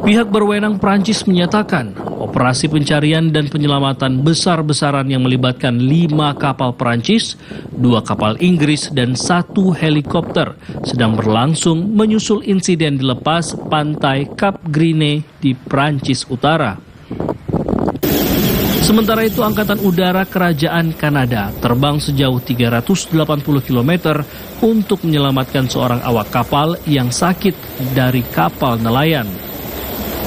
Pihak berwenang Prancis menyatakan operasi pencarian dan penyelamatan besar-besaran yang melibatkan 5 kapal Prancis, 2 kapal Inggris, dan 1 helikopter sedang berlangsung menyusul insiden di lepas pantai Cap Grine di Prancis Utara. Sementara itu, Angkatan Udara Kerajaan Kanada terbang sejauh 380 km untuk menyelamatkan seorang awak kapal yang sakit dari kapal nelayan.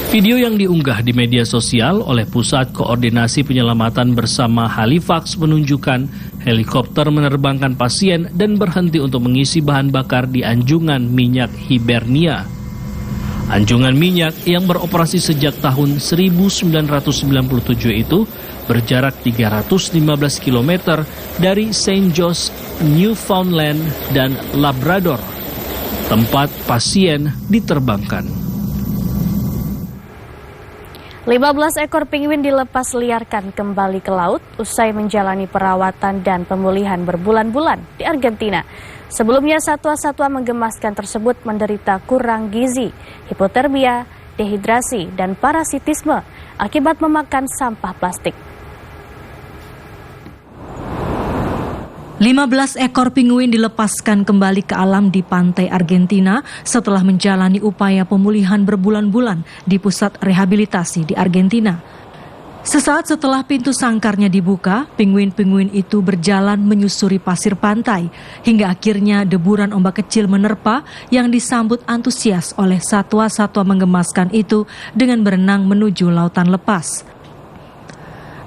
Video yang diunggah di media sosial oleh Pusat Koordinasi Penyelamatan Bersama Halifax menunjukkan helikopter menerbangkan pasien dan berhenti untuk mengisi bahan bakar di anjungan minyak Hibernia. Anjungan minyak yang beroperasi sejak tahun 1997 itu berjarak 315 km dari St. John's, Newfoundland, dan Labrador, tempat pasien diterbangkan. 15 ekor penguin dilepas liarkan kembali ke laut usai menjalani perawatan dan pemulihan berbulan-bulan di Argentina. Sebelumnya satwa-satwa menggemaskan tersebut menderita kurang gizi, hipotermia, dehidrasi, dan parasitisme akibat memakan sampah plastik. 15 ekor penguin dilepaskan kembali ke alam di pantai Argentina setelah menjalani upaya pemulihan berbulan-bulan di pusat rehabilitasi di Argentina. Sesaat setelah pintu sangkarnya dibuka, penguin-penguin itu berjalan menyusuri pasir pantai hingga akhirnya deburan ombak kecil menerpa yang disambut antusias oleh satwa-satwa menggemaskan itu dengan berenang menuju lautan lepas.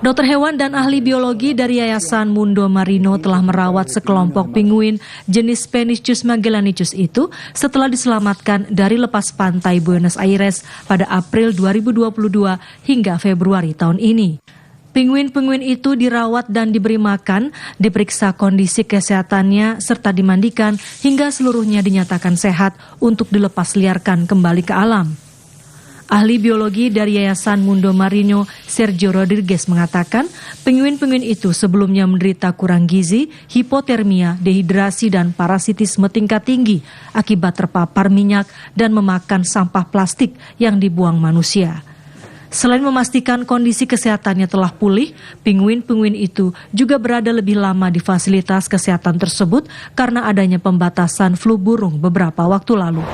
Dokter hewan dan ahli biologi dari Yayasan Mundo Marino telah merawat sekelompok penguin jenis Phoenicus magellanicus itu setelah diselamatkan dari lepas pantai Buenos Aires pada April 2022 hingga Februari tahun ini. Penguin-penguin itu dirawat dan diberi makan, diperiksa kondisi kesehatannya serta dimandikan hingga seluruhnya dinyatakan sehat untuk dilepas liarkan kembali ke alam. Ahli biologi dari Yayasan Mundo Marino, Sergio Rodriguez mengatakan, penguin-penguin itu sebelumnya menderita kurang gizi, hipotermia, dehidrasi, dan parasitisme tingkat tinggi akibat terpapar minyak dan memakan sampah plastik yang dibuang manusia. Selain memastikan kondisi kesehatannya telah pulih, penguin-penguin itu juga berada lebih lama di fasilitas kesehatan tersebut karena adanya pembatasan flu burung beberapa waktu lalu.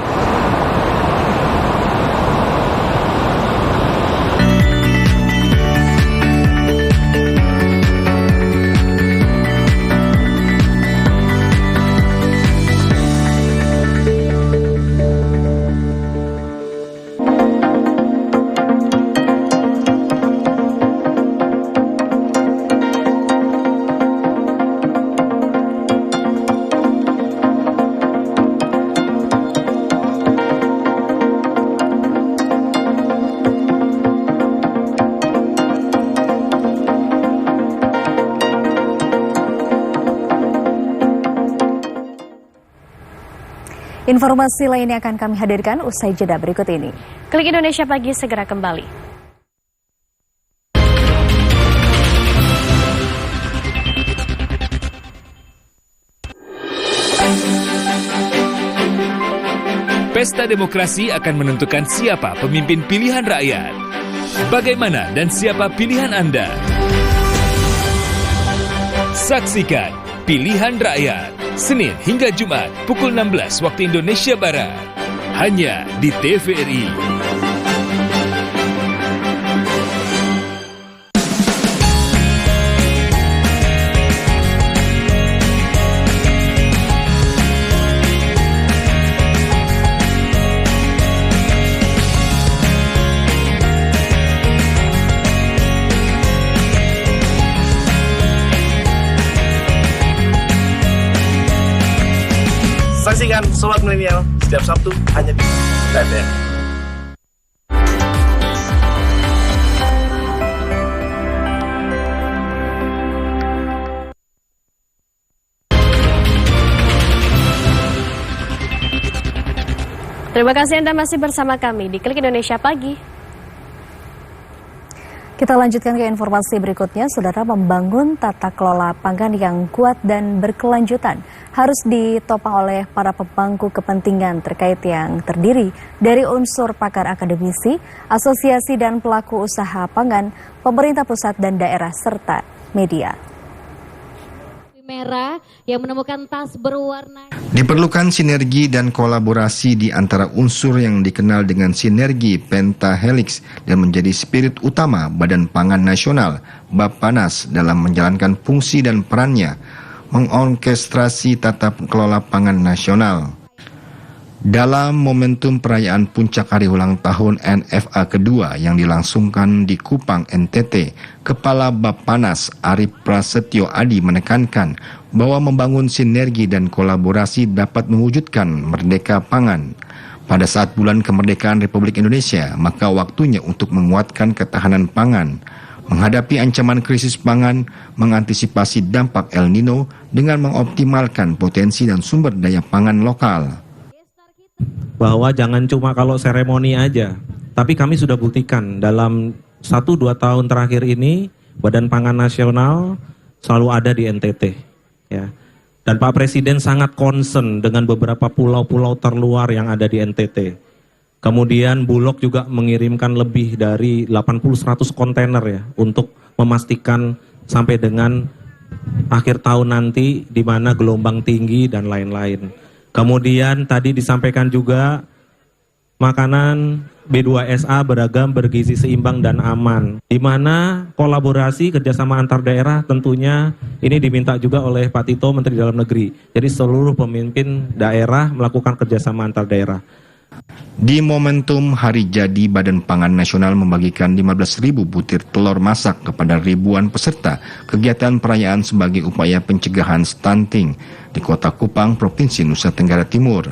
Informasi lainnya akan kami hadirkan usai jeda berikut ini. Klik Indonesia Pagi segera kembali. Pesta demokrasi akan menentukan siapa pemimpin pilihan rakyat. Bagaimana dan siapa pilihan Anda? Saksikan Pilihan Rakyat, Senin hingga Jumat pukul 16 waktu Indonesia Barat. Hanya di TVRI. Saksikan Sobat Milenial setiap Sabtu hanya di TVRI. Terima kasih Anda masih bersama kami di Klik Indonesia Pagi. Kita lanjutkan ke informasi berikutnya. Saudara, membangun tata kelola pangan yang kuat dan berkelanjutan harus ditopang oleh para pemangku kepentingan terkait yang terdiri dari unsur pakar akademisi, asosiasi dan pelaku usaha pangan, pemerintah pusat dan daerah, serta media. Merah yang menemukan tas berwarna. Diperlukan sinergi dan kolaborasi di antara unsur yang dikenal dengan sinergi pentahelix dan menjadi spirit utama Badan Pangan Nasional Bappanas dalam menjalankan fungsi dan perannya mengorkestrasi tata kelola pangan nasional. Dalam momentum perayaan puncak hari ulang tahun NFA kedua yang dilangsungkan di Kupang, NTT, Kepala Bappanas Arif Prasetyo Adi menekankan bahwa membangun sinergi dan kolaborasi dapat mewujudkan merdeka pangan. Pada saat bulan kemerdekaan Republik Indonesia, maka waktunya untuk menguatkan ketahanan pangan, menghadapi ancaman krisis pangan, mengantisipasi dampak El Nino dengan mengoptimalkan potensi dan sumber daya pangan lokal. Bahwa jangan cuma kalau seremoni aja, tapi kami sudah buktikan dalam 1-2 tahun terakhir ini Badan Pangan Nasional selalu ada di NTT, ya. Dan Pak Presiden sangat concern dengan beberapa pulau-pulau terluar yang ada di NTT. Kemudian Bulog juga mengirimkan lebih dari 80-100 kontainer ya untuk memastikan sampai dengan akhir tahun nanti di mana gelombang tinggi dan lain-lain. Kemudian tadi disampaikan juga makanan B2SA beragam, bergizi seimbang dan aman. Di mana kolaborasi kerjasama antar daerah tentunya ini diminta juga oleh Pak Tito, Menteri Dalam Negeri. Jadi seluruh pemimpin daerah melakukan kerjasama antar daerah. Di momentum Hari Jadi, Badan Pangan Nasional membagikan 15.000 butir telur masak kepada ribuan peserta kegiatan perayaan sebagai upaya pencegahan stunting di Kota Kupang, Provinsi Nusa Tenggara Timur.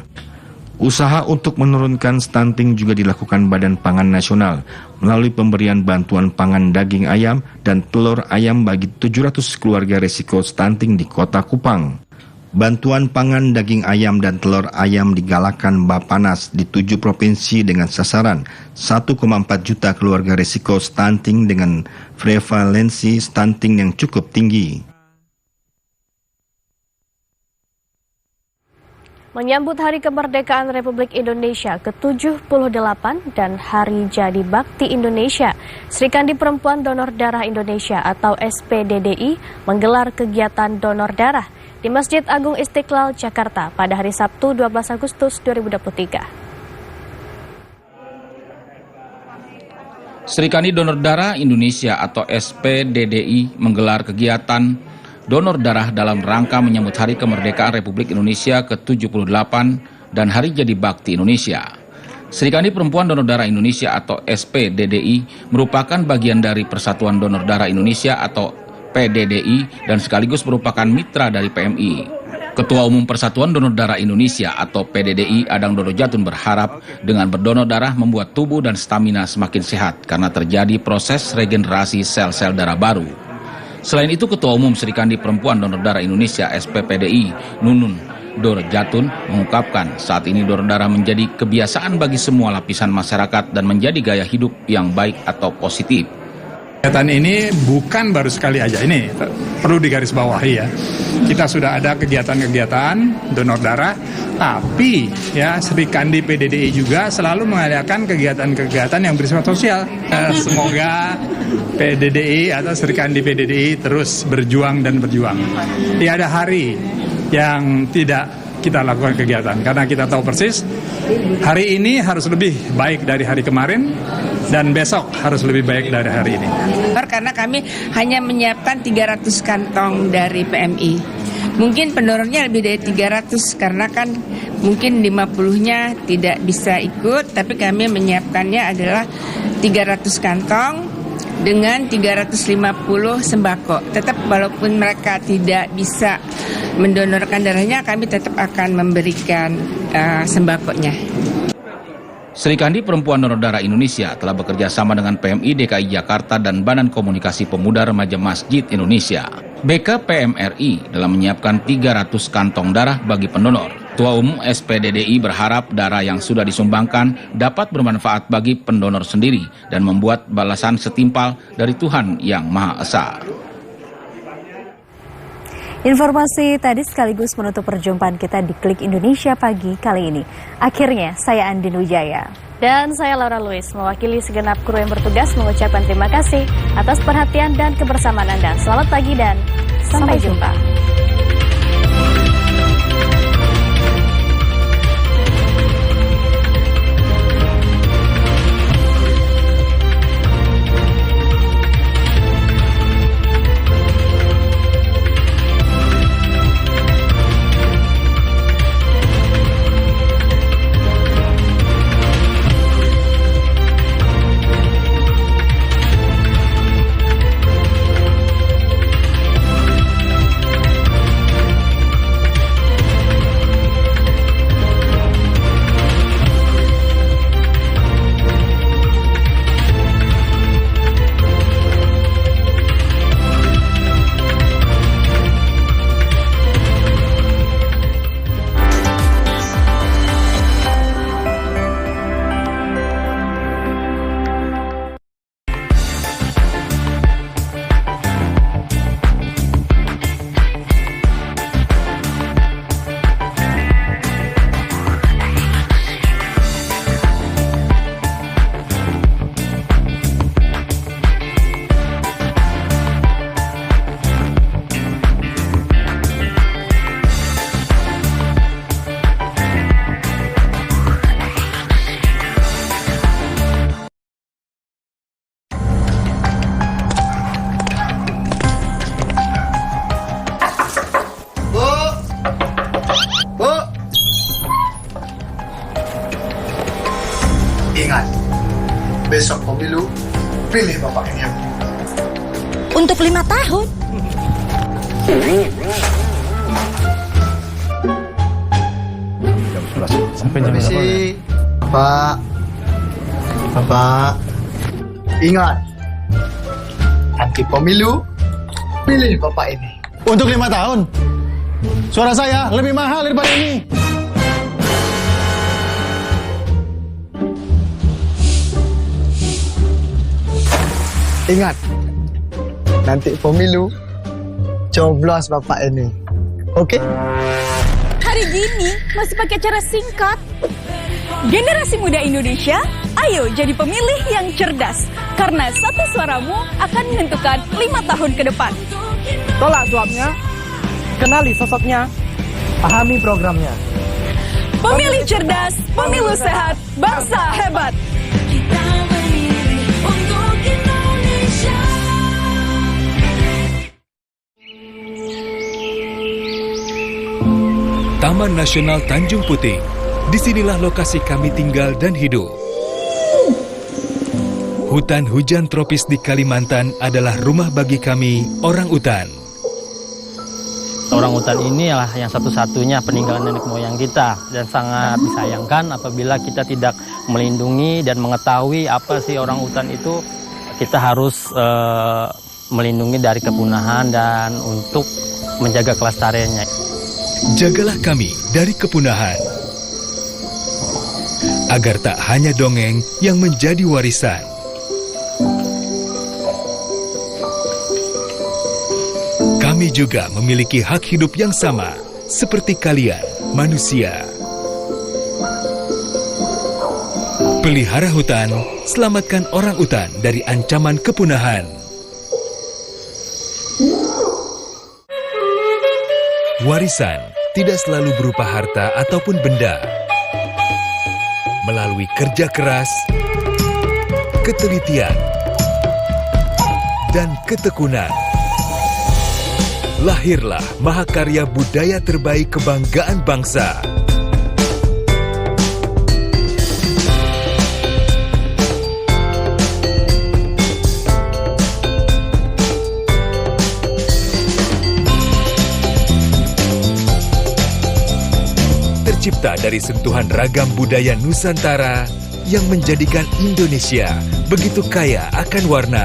Usaha untuk menurunkan stunting juga dilakukan Badan Pangan Nasional melalui pemberian bantuan pangan daging ayam dan telur ayam bagi 700 keluarga risiko stunting di Kota Kupang. Bantuan pangan daging ayam dan telur ayam digalakkan Bappenas di 7 provinsi dengan sasaran 1,4 juta keluarga risiko stunting dengan prevalensi stunting yang cukup tinggi. Menyambut Hari Kemerdekaan Republik Indonesia ke-78 dan Hari Jadi Bakti Indonesia, Serikandi Perempuan Donor Darah Indonesia atau SPDDI menggelar kegiatan donor darah di Masjid Agung Istiqlal, Jakarta pada hari Sabtu 12 Agustus 2023. Serikandi Donor Darah Indonesia atau SPDDI menggelar kegiatan donor darah dalam rangka menyambut Hari Kemerdekaan Republik Indonesia ke-78 dan Hari Jadi Bakti Indonesia. Serikandi Perempuan Donor Darah Indonesia atau SPDDI merupakan bagian dari Persatuan Donor Darah Indonesia atau PDDI dan sekaligus merupakan mitra dari PMI. Ketua Umum Persatuan Donor Darah Indonesia atau PDDI Adang Doro Jatun berharap dengan berdonor darah membuat tubuh dan stamina semakin sehat karena terjadi proses regenerasi sel-sel darah baru. Selain itu, Ketua Umum Serikandi Perempuan Donor Darah Indonesia SPPDI Nunun Doro Jatun mengungkapkan saat ini donor darah menjadi kebiasaan bagi semua lapisan masyarakat dan menjadi gaya hidup yang baik atau positif. Kegiatan ini bukan baru sekali aja, ini perlu digarisbawahi ya. Kita sudah ada kegiatan-kegiatan donor darah, tapi ya Serikandi PDDI juga selalu mengadakan kegiatan-kegiatan yang bersifat sosial. Semoga PDDI atau Serikandi PDDI terus berjuang dan berjuang. Tidak ada hari yang tidak kita lakukan kegiatan, karena kita tahu persis hari ini harus lebih baik dari hari kemarin dan besok harus lebih baik dari hari ini. Karena kami hanya menyiapkan 300 kantong dari PMI. Mungkin pendonornya lebih dari 300 karena kan mungkin 50-nya tidak bisa ikut, tapi kami menyiapkannya adalah 300 kantong dengan 350 sembako. Tetap walaupun mereka tidak bisa mendonorkan darahnya, kami tetap akan memberikan sembakonya. Serikandi Perempuan Donor Darah Indonesia telah bekerja sama dengan PMI DKI Jakarta dan Badan Komunikasi Pemuda Remaja Masjid Indonesia (BKPMRI) dalam menyiapkan 300 kantong darah bagi pendonor. Ketua Umum SPDDI berharap darah yang sudah disumbangkan dapat bermanfaat bagi pendonor sendiri dan membuat balasan setimpal dari Tuhan Yang Maha Esa. Informasi tadi sekaligus menutup perjumpaan kita di Klik Indonesia Pagi kali ini. Akhirnya, saya Andin Wijaya. Dan saya Laura Luis, mewakili segenap kru yang bertugas mengucapkan terima kasih atas perhatian dan kebersamaan Anda. Selamat pagi dan sampai jumpa. Bu. Ingat, besok pemilu, pilih Bapak ini. Untuk 5 tahun. Sampai jam berapa? Bapak, ingat, nanti pemilu, pilih Bapak ini. Untuk 5 tahun. Suara saya lebih mahal daripada ini. Ingat, nanti pemilu, coblos Bapak ini. Oke? Hari gini masih pakai cara singkat. Generasi muda Indonesia, ayo jadi pemilih yang cerdas. Karena satu suaramu akan menentukan 5 tahun ke depan. Tolak suapnya, kenali sosoknya, pahami programnya. Pemilih cerdas, pemilu sehat, bangsa hebat. Kita memilih untuk Indonesia. Taman Nasional Tanjung Puting. Disinilah lokasi kami tinggal dan hidup. Hutan hujan tropis di Kalimantan adalah rumah bagi kami, orang utan. Orang utan ini adalah yang satu-satunya peninggalan nenek moyang kita. Dan sangat disayangkan apabila kita tidak melindungi dan mengetahui apa sih orang utan itu. Kita harus melindungi dari kepunahan dan untuk menjaga kelestariannya. Jagalah kami dari kepunahan. Agar tak hanya dongeng yang menjadi warisan. Kami juga memiliki hak hidup yang sama, seperti kalian, manusia. Pelihara hutan, selamatkan orang utan dari ancaman kepunahan. Warisan tidak selalu berupa harta ataupun benda. Melalui kerja keras, ketelitian, dan ketekunan, lahirlah mahakarya budaya terbaik kebanggaan bangsa. Tercipta dari sentuhan ragam budaya Nusantara yang menjadikan Indonesia begitu kaya akan warna.